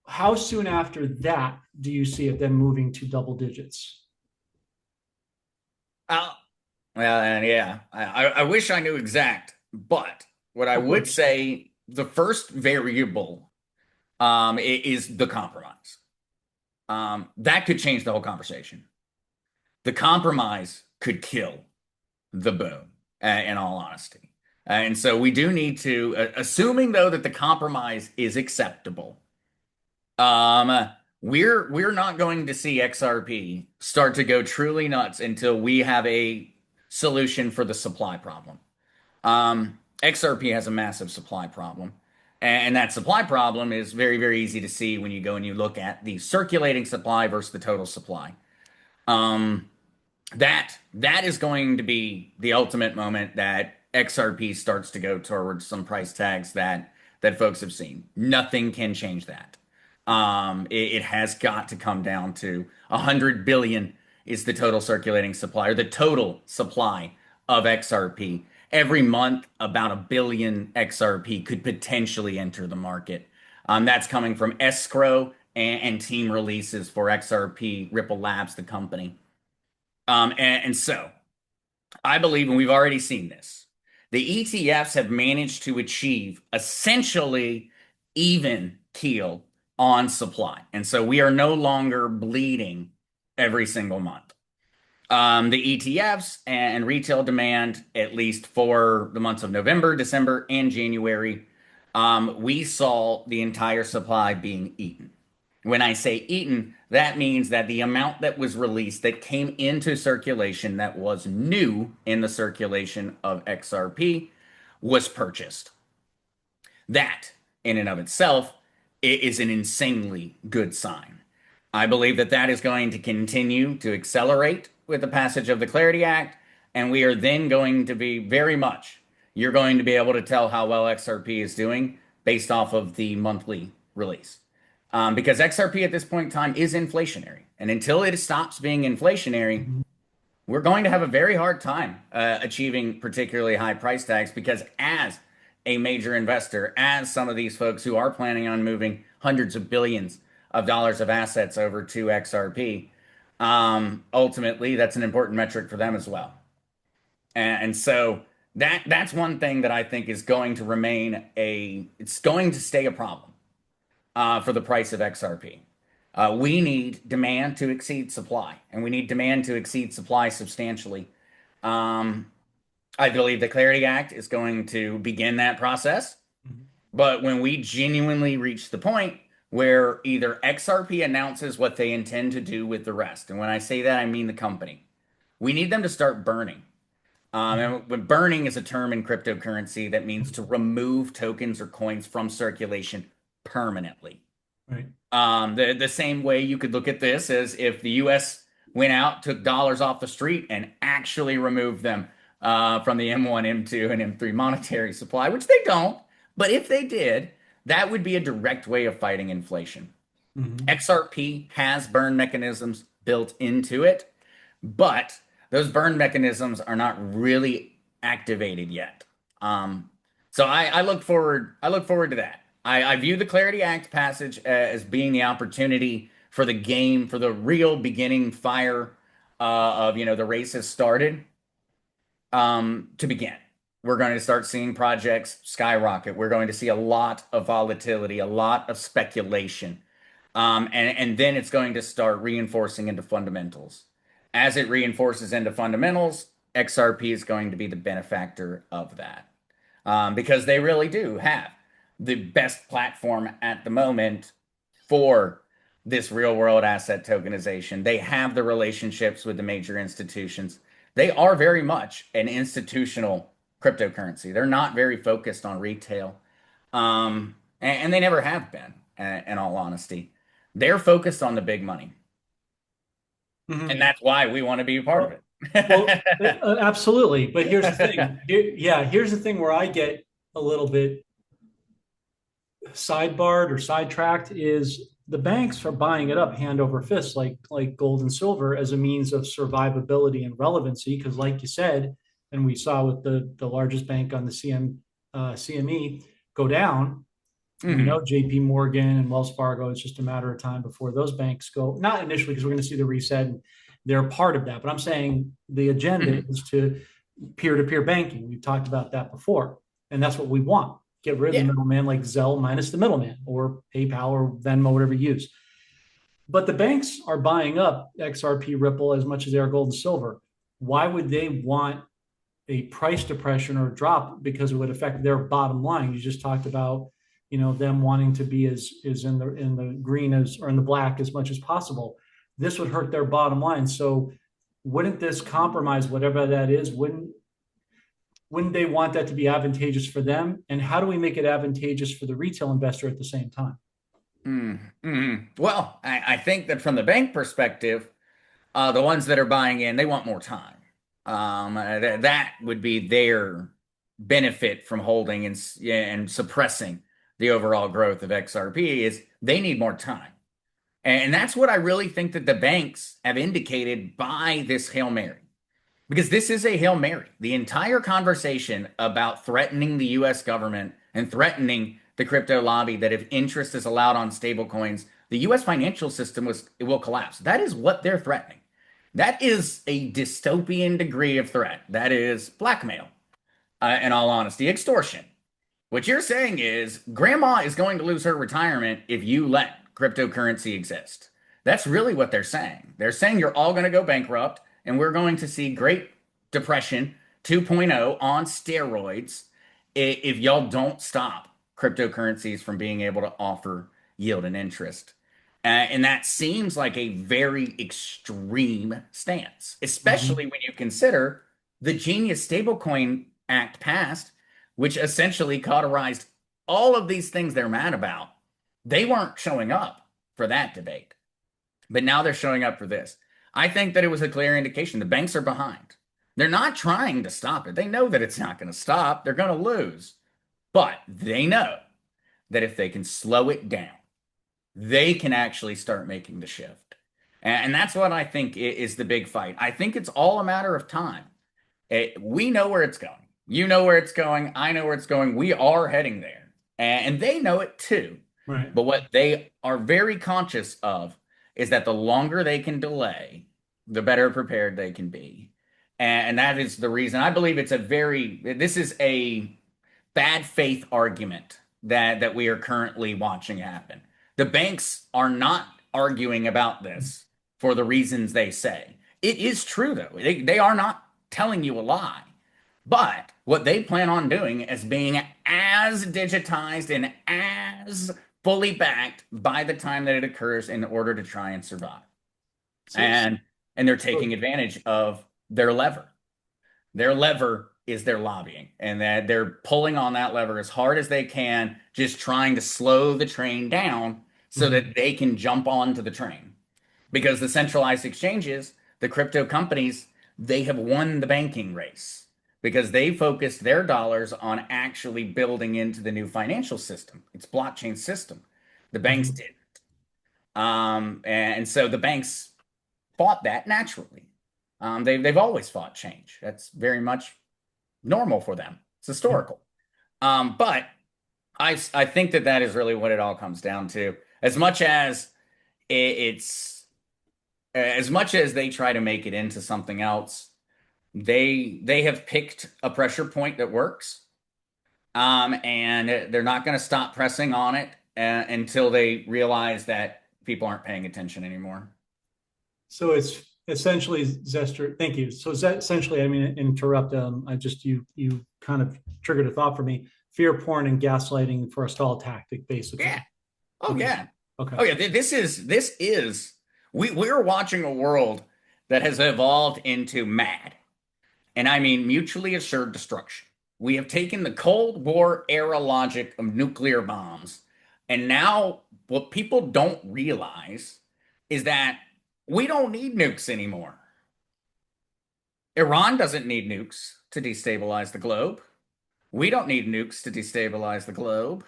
How soon after that do you see it then moving to double digits? Well, and I wish I knew exact, but what I would say, the first variable is the compromise. That could change the whole conversation. The compromise could kill the boom, in all honesty. And so we do need to, assuming though that the compromise is acceptable, we're not going to see XRP start to go truly nuts until we have a solution for the supply problem. XRP has a massive supply problem. And that supply problem is very, very easy to see when you go and you look at the circulating supply versus the total supply. Um, that is going to be the ultimate moment that XRP starts to go towards some price tags that folks have seen. Nothing can change that. It has got to come down to 100 billion is the total circulating supply, or the total supply of XRP. Every month, about a billion XRP could potentially enter the market. That's coming from escrow and team releases for XRP Ripple Labs, the company. And so I believe, and we've already seen this, the ETFs have managed to achieve essentially even keel on supply. And so we are no longer bleeding every single month. The ETFs and retail demand, at least for the months of November, December, and January, we saw the entire supply being eaten. When I say eaten, that means that the amount that was released that came into circulation that was new in the circulation of XRP was purchased. That, in and of itself, is an insanely good sign. I believe that that is going to continue to accelerate with the passage of the Clarity Act, and we are then going to be very much, you're going to be able to tell how well XRP is doing based off of the monthly release. Because XRP at this point in time is inflationary. And until it stops being inflationary, we're going to have a very hard time achieving particularly high price tags, because as a major investor, as some of these folks who are planning on moving hundreds of billions of dollars of assets over to XRP, ultimately that's an important metric for them as well. And so that's one thing that I think is going to remain it's going to stay a problem for the price of XRP. We need demand to exceed supply, and we need demand to exceed supply substantially. I believe the Clarity Act is going to begin that process. But when we genuinely reach the point where either XRP announces what they intend to do with the rest, and when I say that, I mean the company, we need them to start burning. And when burning is a term in cryptocurrency that means to remove tokens or coins from circulation permanently. Right. The same way you could look at this as if the US went out, took dollars off the street, and actually removed them from the M1, M2, and M3 monetary supply, which they don't. But if they did, that would be a direct way of fighting inflation. XRP has burn mechanisms built into it, but those burn mechanisms are not really activated yet. So I look forward to that. I view the Clarity Act passage as being the opportunity for the game, for the real beginning fire of, the race has started, to begin. We're going to start seeing projects skyrocket. We're going to see a lot of volatility, a lot of speculation. And then it's going to start reinforcing into fundamentals. As it reinforces into fundamentals, XRP is going to be the benefactor of that. Because they really do have the best platform at the moment for this real world asset tokenization. They have the relationships with the major institutions. They are very much an institutional cryptocurrency. They're not very focused on retail. And they never have been, in all honesty. They're focused on the big money. And that's why we want to be a part of it. Well, absolutely. But here's the thing. Here's the thing where I get a little bit sidebarred or sidetracked is the banks are buying it up hand over fist like gold and silver as a means of survivability and relevancy. Because like you said, and we saw with the largest bank on the CME go down, JP Morgan and Wells Fargo, it's just a matter of time before those banks go, not initially because we're going to see the reset and they're part of that. But I'm saying the agenda is to peer-to-peer banking. We've talked about that before. And that's what we want. Get rid of the middleman, like Zelle minus the middleman, or PayPal or Venmo, whatever you use. But the banks are buying up XRP, Ripple as much as they are gold and silver. Why would they want a price depression or a drop? Because it would affect their bottom line. You just talked about, them wanting to be as in the green or in the black as much as possible. This would hurt their bottom line. So wouldn't this compromise whatever that is? wouldn't they want that to be advantageous for them? And how do we make it advantageous for the retail investor at the same time? Well, I think that from the bank perspective, the ones that are buying in, they want more time. That would be their benefit from holding and suppressing the overall growth of XRP is they need more time. And that's what I really think that the banks have indicated by this Hail Mary. Because this is a Hail Mary. The entire conversation about threatening the US government and threatening the crypto lobby that if interest is allowed on stablecoins, the US financial system it will collapse. That is what they're threatening. That is a dystopian degree of threat. That is blackmail, in all honesty, extortion. What you're saying is grandma is going to lose her retirement if you let cryptocurrency exist. That's really what they're saying. They're saying you're all going to go bankrupt and we're going to see Great Depression 2.0 on steroids if y'all don't stop cryptocurrencies from being able to offer yield and interest. And that seems like a very extreme stance, especially when you consider the Genius Stablecoin Act passed, which essentially cauterized all of these things they're mad about. They weren't showing up for that debate, but now they're showing up for this. I think that it was a clear indication the banks are behind. They're not trying to stop it. They know that it's not going to stop. They're going to lose. But they know that if they can slow it down, they can actually start making the shift. And that's what I think is the big fight. I think it's all a matter of time. We know where it's going. You know where it's going. I know where it's going. We are heading there. And they know it too. Right. But what they are very conscious of is that the longer they can delay, the better prepared they can be. And that is the reason I believe this is a bad faith argument that we are currently watching happen. The banks are not arguing about this for the reasons they say. It is true, though. They are not telling you a lie. But what they plan on doing is being as digitized and as fully backed by the time that it occurs in order to try and survive. And they're taking advantage of their lever. Their lever is their lobbying, and that they're pulling on that lever as hard as they can, just trying to slow the train down so that they can jump onto the train. Because the centralized exchanges, the crypto companies, they have won the banking race because they focused their dollars on actually building into the new financial system. It's blockchain system. The banks didn't. And so the banks fought that naturally. They've always fought change. That's very much normal for them. It's historical. But I think that is really what it all comes down to. As much as as much as they try to make it into something else, they have picked a pressure point that works. And they're not going to stop pressing on it until they realize that people aren't paying attention anymore. So it's essentially, Zester, thank you. So essentially, I mean, interrupt, you kind of triggered a thought for me. Fear porn and gaslighting for a stall tactic, basically. Yeah. Oh, yeah. Okay. Oh, yeah. We're watching a world that has evolved into MAD. And I mean mutually assured destruction. We have taken the Cold War era logic of nuclear bombs. And now what people don't realize is that we don't need nukes anymore. Iran doesn't need nukes to destabilize the globe. We don't need nukes to destabilize the globe.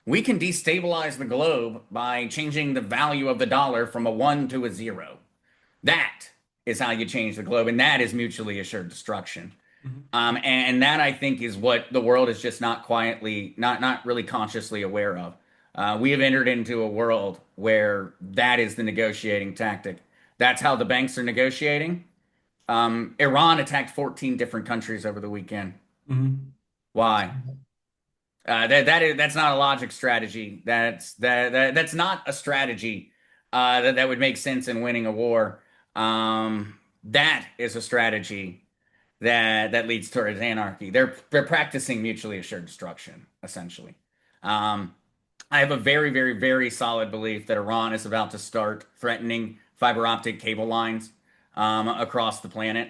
We can destabilize the globe by changing the value of the dollar from a 1 to a 0. That is how you change the globe, and that is mutually assured destruction. And that, I think, is what the world is just not really consciously aware of. We have entered into a world where that is the negotiating tactic. That's how the banks are negotiating. Iran attacked 14 different countries over the weekend. Why? That's not a logic strategy. That's not a strategy that would make sense in winning a war. That is a strategy that leads towards anarchy. They're practicing mutually assured destruction, essentially. I have a very, very, very solid belief that Iran is about to start threatening fiber optic cable lines across the planet.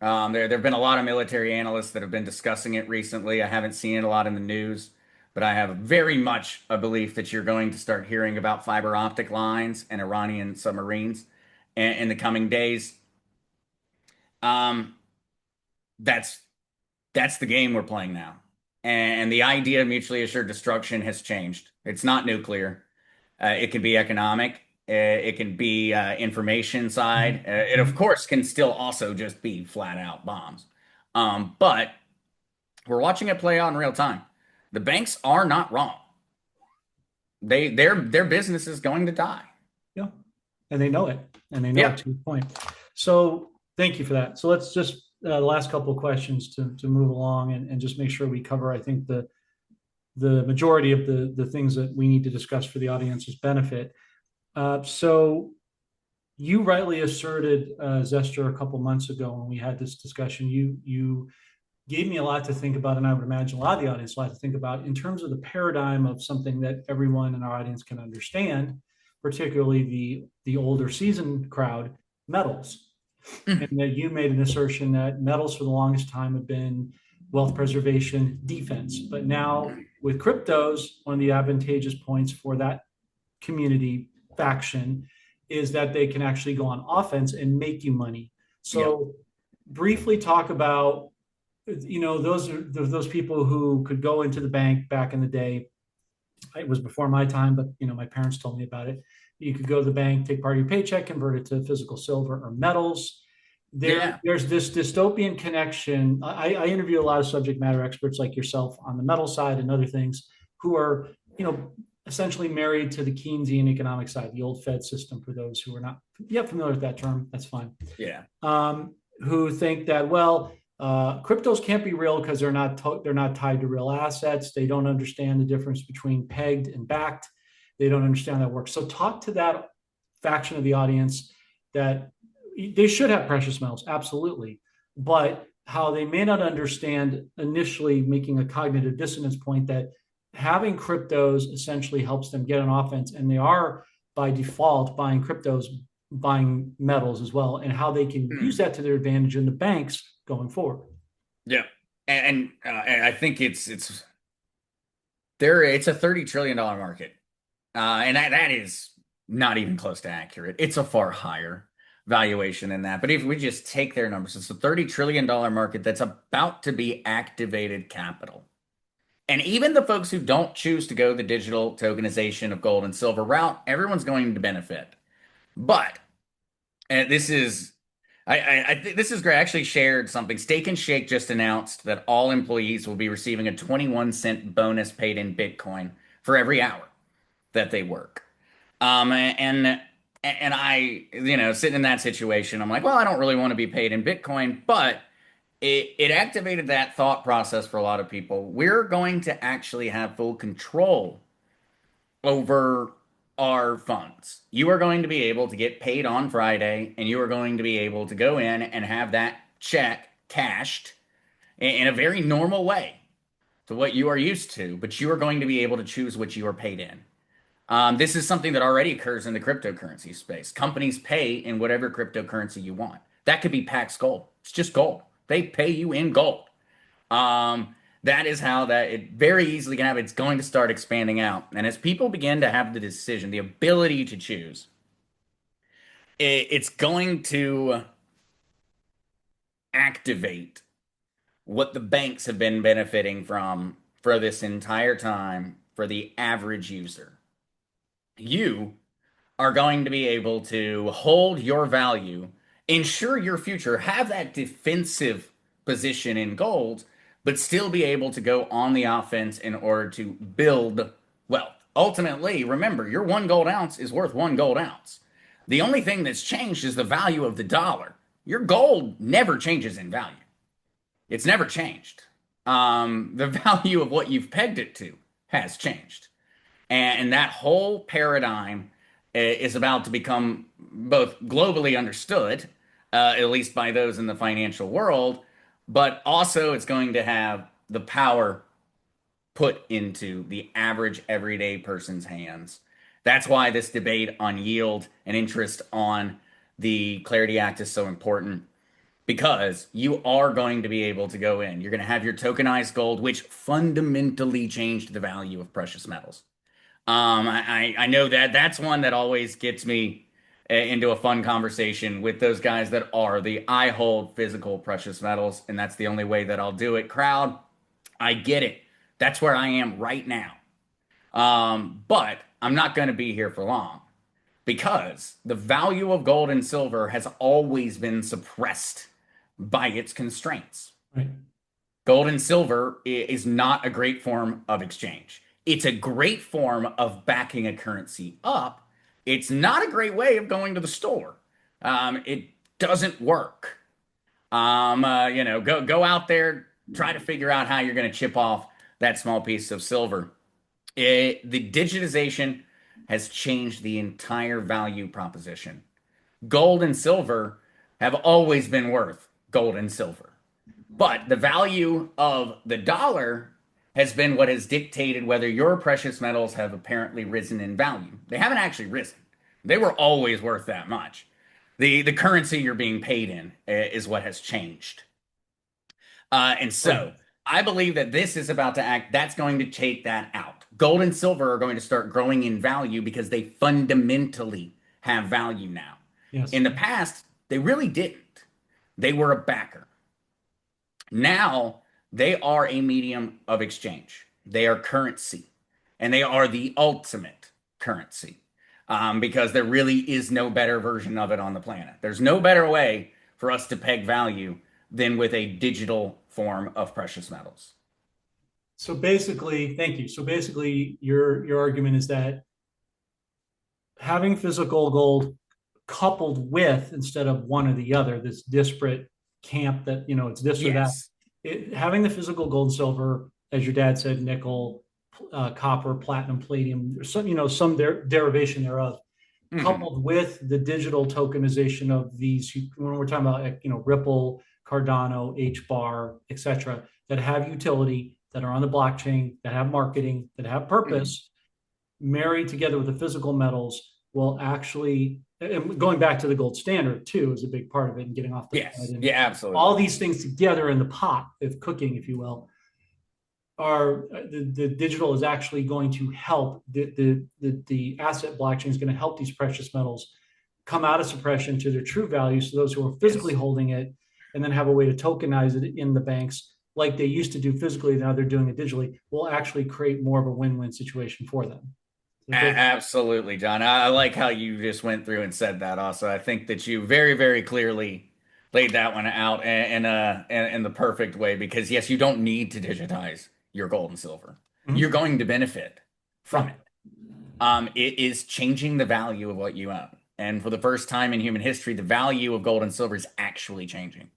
There have been a lot of military analysts that have been discussing it recently. I haven't seen it a lot in the news, but I have very much a belief that you're going to start hearing about fiber optic lines and Iranian submarines in the coming days. Um, that's that's the game we're playing now. And the idea of mutually assured destruction has changed. It's not nuclear. It can be economic. It can be information side. It, of course, can still also just be flat out bombs. But we're watching it play out in real time. The banks are not wrong. Their business is going to die. Yeah. And they know it. And they know Yeah. it to your point. So thank you for that. So let's just the last couple of questions to move along and just make sure we cover, I think, the majority of the things that we need to discuss for the audience's benefit. So you rightly asserted, Zester, a couple months ago when we had this discussion, you gave me a lot to think about, and I would imagine a lot of the audience a lot to think about in terms of the paradigm of something that everyone in our audience can understand, particularly the older seasoned crowd, metals. And that you made an assertion that metals for the longest time have been wealth preservation, defense. But now with cryptos, one of the advantageous points for that community faction is that they can actually go on offense and make you money. So briefly talk about, those people who could go into the bank back in the day. It was before my time, but my parents told me about it. You could go to the bank, take part of your paycheck, convert it to physical silver or metals. There's this dystopian connection. I interview a lot of subject matter experts like yourself on the metal side and other things who are, essentially married to the Keynesian economic side, the old Fed system, for those who are not yet familiar with that term. That's fine. Yeah. Who think that, cryptos can't be real because they're not tied to real assets. They don't understand the difference between pegged and backed. They don't understand how that works. So talk to that faction of the audience that they should have precious metals, absolutely, but how they may not understand initially, making a cognitive dissonance point that having cryptos essentially helps them get an offense, and they are by default buying cryptos, buying metals as well, and how they can use that to their advantage in the banks going forward. Yeah, and I think it's a $30 trillion market, and that is not even close to accurate. It's a far higher valuation than that. But if we just take their numbers, it's a $30 trillion market that's about to be activated capital. And even the folks who don't choose to go the digital tokenization of gold and silver route, everyone's going to benefit. But and this is I think this is great. I actually shared something. Steak and Shake just announced that all employees will be receiving a 21-cent bonus paid in Bitcoin for every hour that they work. And I, sitting in that situation, I'm like, well, I don't really want to be paid in Bitcoin, but it activated that thought process for a lot of people. We're going to actually have full control over our funds. You are going to be able to get paid on Friday, and you are going to be able to go in and have that check cashed in a very normal way to what you are used to, but you are going to be able to choose what you are paid in. This is something that already occurs in the cryptocurrency space. Companies pay in whatever cryptocurrency you want. That could be Pax Gold. It's just gold. They pay you in gold. That is how that it very easily can happen. It's going to start expanding out. And as people begin to have the decision, the ability to choose, it's going to activate what the banks have been benefiting from for this entire time for the average user. You are going to be able to hold your value, ensure your future, have that defensive position in gold, but still be able to go on the offense in order to build wealth. Ultimately, remember, your 1 gold ounce is worth 1 gold ounce. The only thing that's changed is the value of the dollar. Your gold never changes in value. It's never changed. The value of what you've pegged it to has changed. And that whole paradigm is about to become both globally understood, at least by those in the financial world, but also it's going to have the power put into the average everyday person's hands. That's why this debate on yield and interest on the Clarity Act is so important. because you are going to be able to go in. You're going to have your tokenized gold, which fundamentally changed the value of precious metals. I know that that's one that always gets me into a fun conversation with those guys that are the I hold physical precious metals, and that's the only way that I'll do it. Crowd, I get it. That's where I am right now. But I'm not going to be here for long because the value of gold and silver has always been suppressed by its constraints. Right. Gold and silver is not a great form of exchange. It's a great form of backing a currency up. It's not a great way of going to the store. It doesn't work. Go out there, try to figure out how you're going to chip off that small piece of silver. The digitization has changed the entire value proposition. Gold and silver have always been worth gold and silver. But the value of the dollar has been what has dictated whether your precious metals have apparently risen in value. They haven't actually risen. They were always worth that much. The currency you're being paid in is what has changed. And so I believe that this is about to act, that's going to take that out. Gold and silver are going to start growing in value because they fundamentally have value now. Yes. In the past, they really didn't. They were a backer. Now they are a medium of exchange. They are currency, and they are the ultimate currency because there really is no better version of it on the planet. There's no better way for us to peg value than with a digital form of precious metals. So basically, thank you. So basically, your argument is that having physical gold coupled with, instead of one or the other, this disparate camp that, it's this or that, having the physical gold and silver, as your dad said, nickel, copper, platinum, palladium, or some derivation thereof, coupled with the digital tokenization of these, when we're talking about, Ripple, Cardano, HBAR, et cetera, that have utility, that are on the blockchain, that have marketing, that have purpose, married together with the physical metals will actually, and going back to the gold standard too, is a big part of it, and getting off the yeah, absolutely. All these things together in the pot of cooking, if you will, are the digital is actually going to help the asset blockchain is going to help these precious metals come out of suppression to their true value. So those who are physically holding it and then have a way to tokenize it in the banks like they used to do physically, now they're doing it digitally, will actually create more of a win-win situation for them. Absolutely, John. I like how you just went through and said that also. I think that you very, very clearly laid that one out in the perfect way because, yes, you don't need to digitize your gold and silver. You're going to benefit from it. It is changing the value of what you own. And for the first time in human history, the value of gold and silver is actually changing.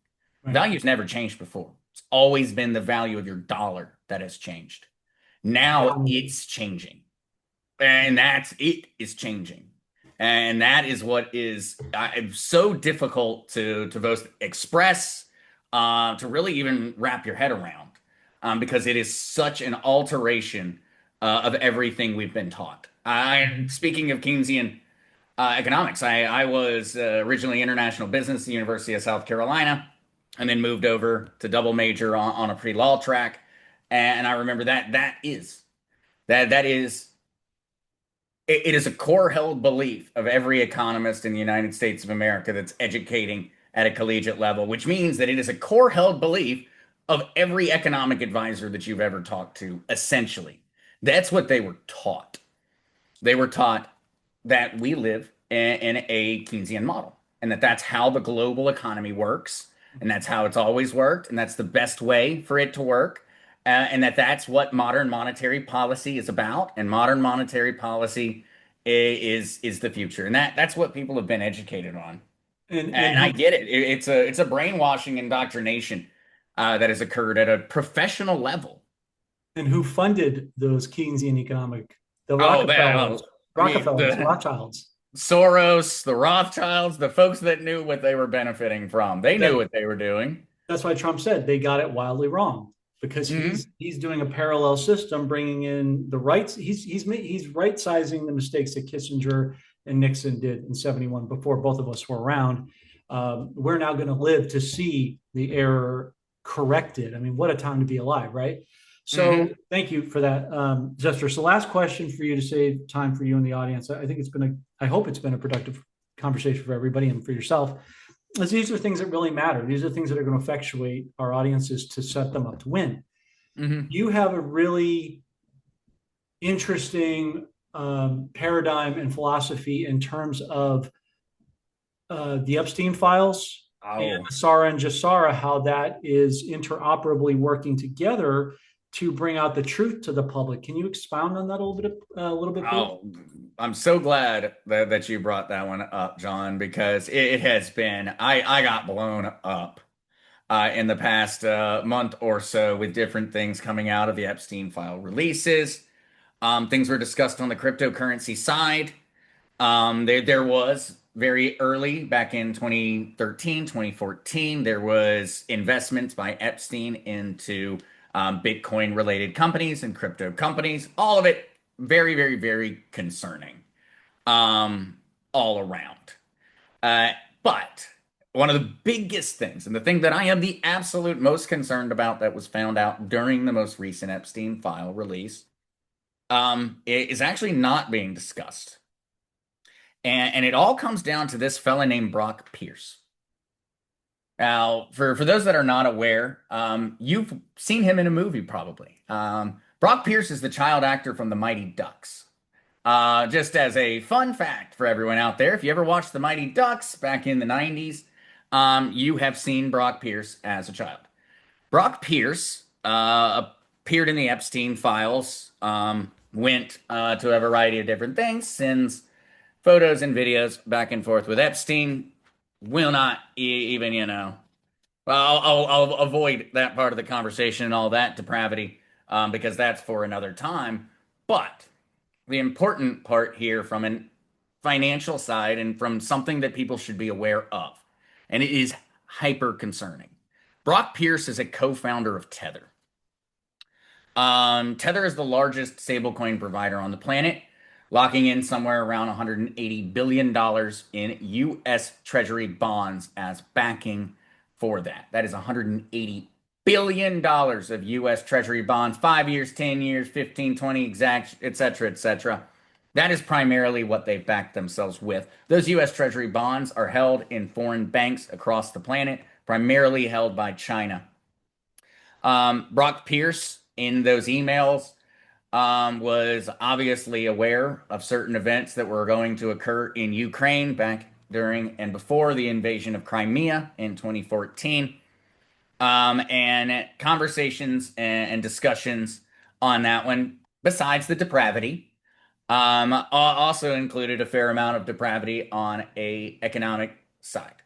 Value's never changed before. It's always been the value of your dollar that has changed. Now it's changing. And it is changing. And that is what is so difficult to both express, to really even wrap your head around, because it is such an alteration of everything we've been taught. Speaking of Keynesian economics, I was originally international business at the University of South Carolina, and then moved over to double major on a pre-law track. And I remember that is it is a core held belief of every economist in the United States of America that's educating at a collegiate level, which means that it is a core held belief of every economic advisor that you've ever talked to, essentially. That's what they were taught. They were taught that we live in a Keynesian model, and that's how the global economy works, and that's how it's always worked, and that's the best way for it to work, and that's what modern monetary policy is about, and modern monetary policy is the future, and that's what people have been educated on. And I get it. It's a brainwashing indoctrination that has occurred at a professional level. And who funded those Keynesian economic? The Rothschilds. Soros, the Rothschilds, the folks that knew what they were benefiting from. They knew what they were doing. That's why Trump said they got it wildly wrong, because he's doing a parallel system, bringing in the rights. He's right sizing the mistakes that Kissinger and Nixon did in '71 before both of us were around. we're now going to live to see the error corrected. I mean, what a time to be alive, right? So thank you for that, Zester. So last question for you to save time for you and the audience. I think I hope it's been a productive conversation for everybody and for yourself. As these are things that really matter. These are things that are going to effectuate our audiences to set them up to win. You have a really interesting paradigm and philosophy in terms of the Epstein files and Sara and Jassara, how that is interoperably working together to bring out the truth to the public. Can you expound on that a little bit? I'm so glad that you brought that one up, John, because it has been, I got blown up in the past month or so with different things coming out of the Epstein file releases. Things were discussed on the cryptocurrency side. There was very early back in 2013, 2014, there was investments by Epstein into Bitcoin related companies and crypto companies. All of it very, very, very concerning all around. But one of the biggest things, and the thing that I am the absolute most concerned about that was found out during the most recent Epstein file release, is actually not being discussed. And it all comes down to this fella named Brock Pierce. Now, for those that are not aware, you've seen him in a movie probably. Brock Pierce is the child actor from The Mighty Ducks. Just as a fun fact for everyone out there, if you ever watched The Mighty Ducks back in the 90s, you have seen Brock Pierce as a child. Brock Pierce appeared in the Epstein files, went to a variety of different things, sends photos and videos back and forth with Epstein. Will not even, I'll avoid that part of the conversation and all that depravity because that's for another time. But the important part here from a financial side and from something that people should be aware of, and it is hyper concerning. Brock Pierce is a co-founder of Tether. Tether is the largest stablecoin provider on the planet, locking in somewhere around $180 billion in U.S. Treasury bonds as backing for that. That is $180 billion of U.S. Treasury bonds, 5 years, 10 years, 15, 20, exact, et cetera, et cetera. That is primarily what they've backed themselves with. Those U.S. Treasury bonds are held in foreign banks across the planet, primarily held by China. Brock Pierce, in those emails, was obviously aware of certain events that were going to occur in Ukraine back during and before the invasion of Crimea in 2014. And conversations and discussions on that one, besides the depravity, also included a fair amount of depravity on a economic side.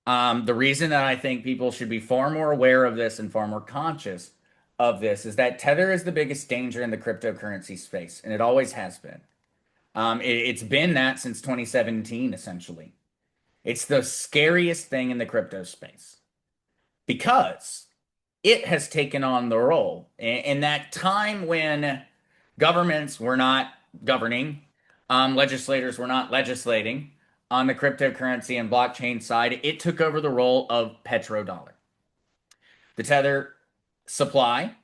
The reason that I think people should be far more aware of this and far more conscious of this is that Tether is the biggest danger in the cryptocurrency space, and it always has been. It's been that since 2017, essentially. It's the scariest thing in the crypto space because it has taken on the role in that time when governments were not governing, legislators were not legislating on the cryptocurrency and blockchain side. It took over the role of petrodollar. The Tether supply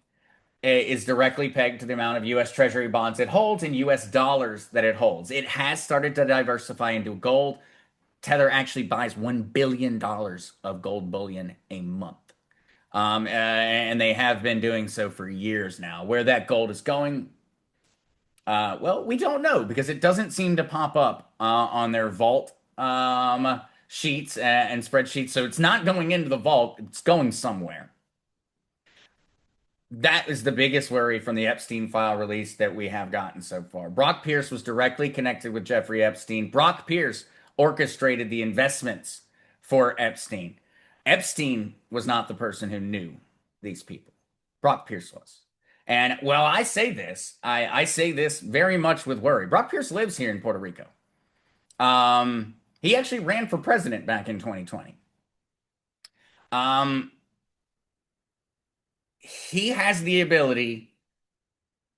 is directly pegged to the amount of U.S. Treasury bonds it holds and U.S. dollars that it holds. It has started to diversify into gold. Tether actually buys $1 billion of gold bullion a month. And they have been doing so for years now. Where that gold is going, well, we don't know because it doesn't seem to pop up on their vault sheets and spreadsheets. So it's not going into the vault. It's going somewhere. That is the biggest worry from the Epstein file release that we have gotten so far. Brock Pierce was directly connected with Jeffrey Epstein. Brock Pierce orchestrated the investments for Epstein. Epstein was not the person who knew these people. Brock Pierce was. And while I say this, I say this very much with worry. Brock Pierce lives here in Puerto Rico. He actually ran for president back in 2020. He has the ability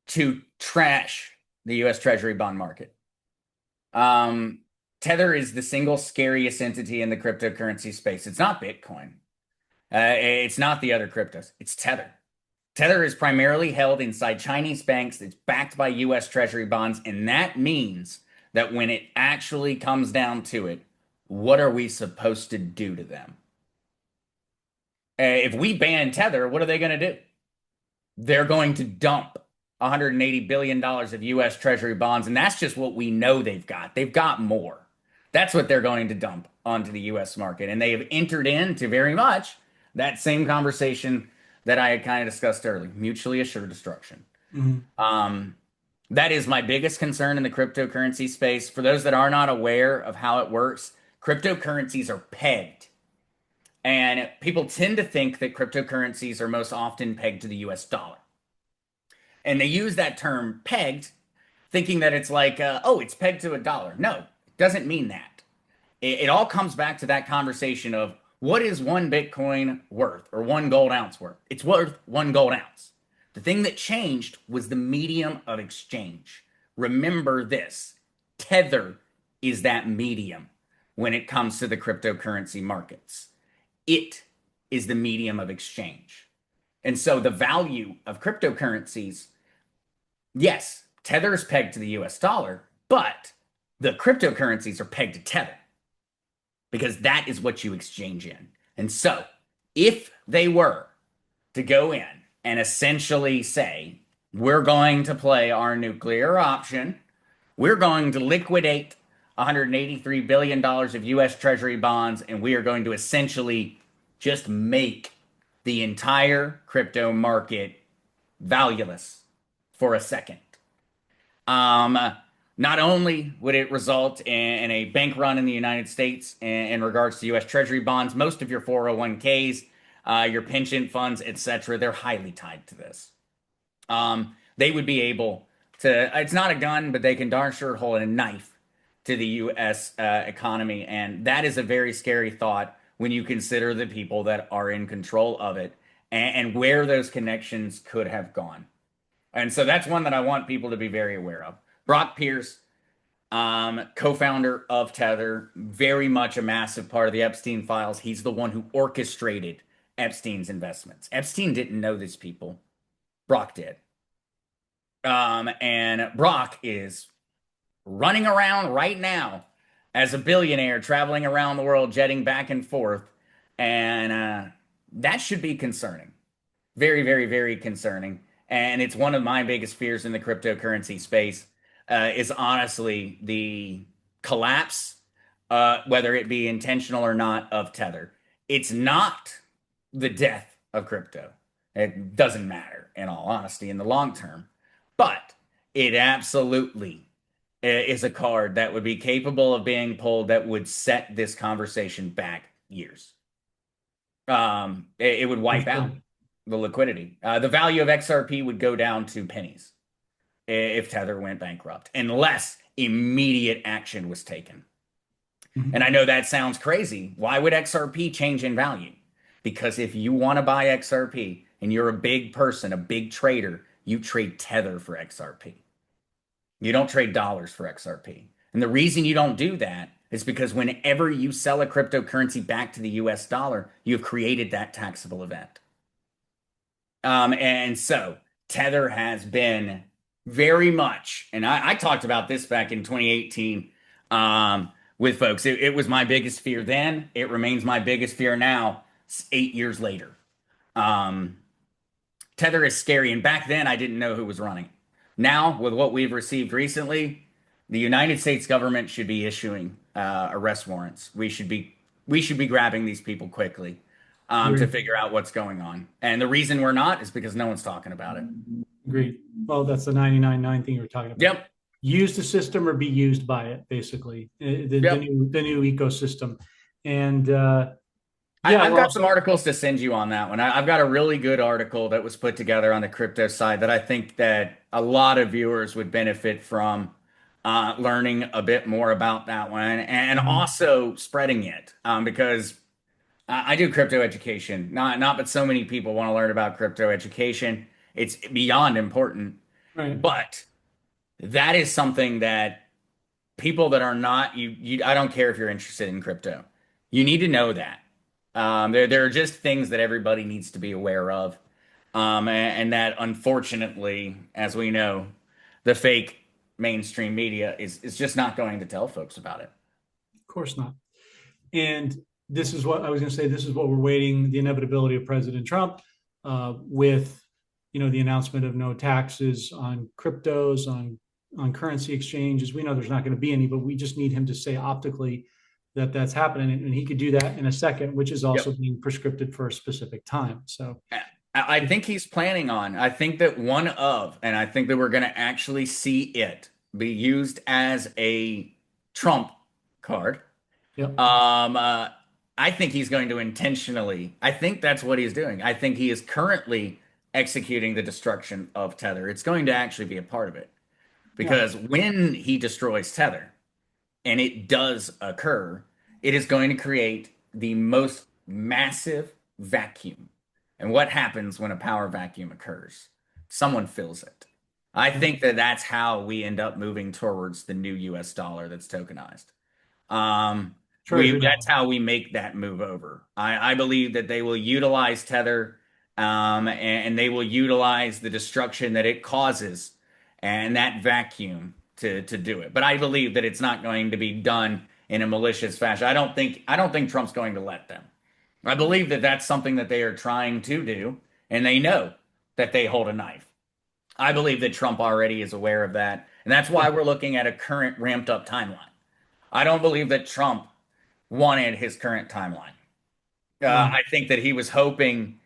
to trash the U.S. Treasury bond market. Tether is the single scariest entity in the cryptocurrency space. It's not Bitcoin. It's not the other cryptos. It's Tether. Tether is primarily held inside Chinese banks. It's backed by US Treasury bonds. And that means that when it actually comes down to it, what are we supposed to do to them? If we ban Tether, what are they going to do? They're going to dump $180 billion of US Treasury bonds. And that's just what we know they've got. They've got more. That's what they're going to dump onto the US market. And they have entered into very much that same conversation that I had kind of discussed earlier, mutually assured destruction. That is my biggest concern in the cryptocurrency space. For those that are not aware of how it works, cryptocurrencies are pegged. And people tend to think that cryptocurrencies are most often pegged to the US dollar. And they use that term pegged, thinking that it's like, oh, it's pegged to a dollar. No, it doesn't mean that. It all comes back to that conversation of what is one Bitcoin worth or one gold ounce worth? It's worth one gold ounce. The thing that changed was the medium of exchange. Remember this, Tether is that medium when it comes to the cryptocurrency markets. It is the medium of exchange. And so the value of cryptocurrencies, yes, Tether is pegged to the US dollar, but the cryptocurrencies are pegged to Tether because that is what you exchange in. And so if they were to go in and essentially say, we're going to play our nuclear option, we're going to liquidate $183 billion of US Treasury bonds, and we are going to essentially just make the entire crypto market valueless for a second. Not only would it result in a bank run in the United States in regards to US Treasury bonds, most of your 401ks, your pension funds, etc., they're highly tied to this. They would be able to, it's not a gun, but they can darn sure hold a knife to the US economy. And that is a very scary thought when you consider the people that are in control of it and where those connections could have gone. And so that's one that I want people to be very aware of. Brock Pierce, co-founder of Tether, very much a massive part of the Epstein files. He's the one who orchestrated Epstein's investments. Epstein didn't know these people. Brock did. And Brock is running around right now as a billionaire, traveling around the world, jetting back and forth. And that should be concerning. Very, very, very concerning. And it's one of my biggest fears in the cryptocurrency space is honestly the collapse, whether it be intentional or not, of Tether. It's not the death of crypto. It doesn't matter, in all honesty, in the long term. But it absolutely is a card that would be capable of being pulled that would set this conversation back years. It would wipe out the liquidity. The value of XRP would go down to pennies if Tether went bankrupt, unless immediate action was taken. And I know that sounds crazy. Why would XRP change in value? Because if you want to buy XRP and you're a big person, a big trader, you trade Tether for XRP. You don't trade dollars for XRP. And the reason you don't do that is because whenever you sell a cryptocurrency back to the US dollar, you've created that taxable event. And so Tether has been very much, and I talked about this back in 2018 with folks. It was my biggest fear then. It remains my biggest fear now, 8 years later. Tether is scary. And back then, I didn't know who was running. Now, with what we've received recently, the United States government should be issuing arrest warrants. We should be grabbing these people quickly to figure out what's going on. And the reason we're not is because no one's talking about it. Agreed. Well, that's the 99.9 thing you were talking about. Yep. Use the system or be used by it, basically. The new ecosystem. And I've got some articles to send you on that one. I've got a really good article that was put together on the crypto side that I think that a lot of viewers would benefit from learning a bit more about that one and also spreading it because I do crypto education. Not but so many people want to learn about crypto education. It's beyond important. Right. But that is something that people that are not I don't care if you're interested in crypto. You need to know that. There are just things that everybody needs to be aware of. And that unfortunately, as we know, the fake mainstream media is just not going to tell folks about it. Of course not. And this is what I was going to say. This is what we're waiting, the inevitability of President Trump with, the announcement of no taxes on cryptos, on currency exchanges. We know there's not going to be any, but we just need him to say optically that that's happening. And he could do that in a second, which is also being prescripted for a specific time. So I think he's planning on, I think that and I think that we're going to actually see it be used as a Trump card. Yep. I think he's going to intentionally, I think that's what he's doing. I think he is currently executing the destruction of Tether. It's going to actually be a part of it. Because when he destroys Tether, and it does occur, it is going to create the most massive vacuum. And what happens when a power vacuum occurs? Someone fills it. I think that that's how we end up moving towards the new US dollar that's tokenized. That's how we make that move over. I believe that they will utilize Tether and they will utilize the destruction that it causes and that vacuum to do it. But I believe that it's not going to be done in a malicious fashion. I don't think Trump's going to let them. I believe that that's something that they are trying to do, and they know that they hold a knife. I believe that Trump already is aware of that, and that's why we're looking at a current ramped up timeline. I don't believe that Trump wanted his current timeline. I think that he was hoping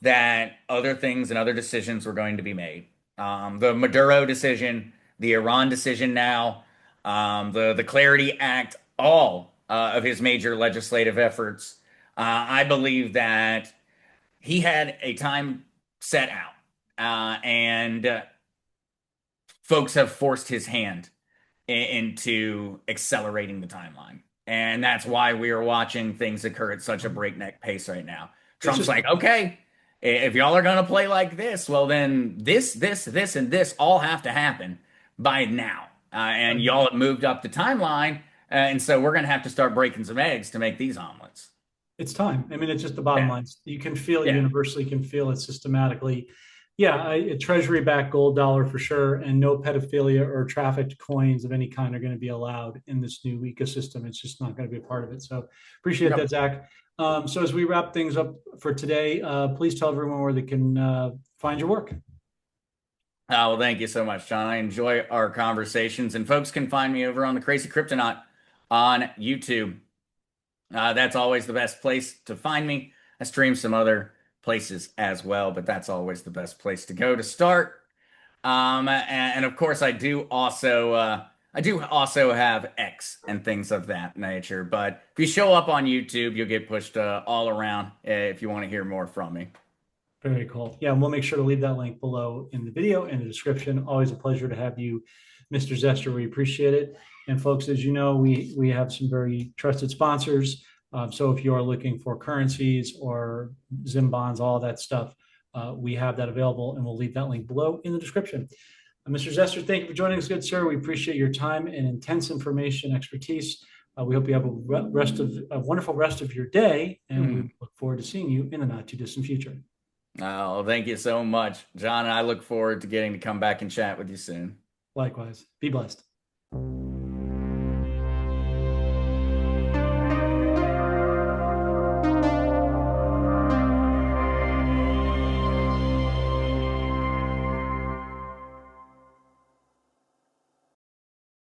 that other things and other decisions were going to be made. The Maduro decision, the Iran decision now, the Clarity Act, all of his major legislative efforts. I believe that he had a time set out, and folks have forced his hand into accelerating the timeline. And that's why we are watching things occur at such a breakneck pace right now. Trump's like, okay, if y'all are going to play like this, well, then this, and this all have to happen by now. And y'all have moved up the timeline. And so we're going to have to start breaking some eggs to make these omelets. It's time. I mean, it's just the bottom line. You can feel it universally, can feel it systematically. A treasury-backed gold dollar for sure, and no pedophilia or trafficked coins of any kind are going to be allowed in this new ecosystem. It's just not going to be a part of it. So appreciate that, Zach. So as we wrap things up for today, please tell everyone where they can find your work. Well, thank you so much, John. I enjoy our conversations, and folks can find me over on the Crazy Cryptonaut on YouTube. That's always the best place to find me. I stream some other places as well, but that's always the best place to go to start. And of course, I do also have X and things of that nature. But if you show up on YouTube, you'll get pushed all around if you want to hear more from me. Very cool. Yeah, and we'll make sure to leave that link below in the video and the description. Always a pleasure to have you, Mr. Zester. We appreciate it. And folks, as you know, we have some very trusted sponsors. So if you are looking for currencies or Zim bonds, all that stuff, we have that available, and we'll leave that link below in the description. Mr. Zester, thank you for joining us, good sir. We appreciate your time and intense information, expertise. We hope you have a wonderful rest of your day, and we look forward to seeing you in the not too distant future. Oh, thank you so much, John. And I look forward to getting to come back and chat with you soon. Likewise. Be blessed.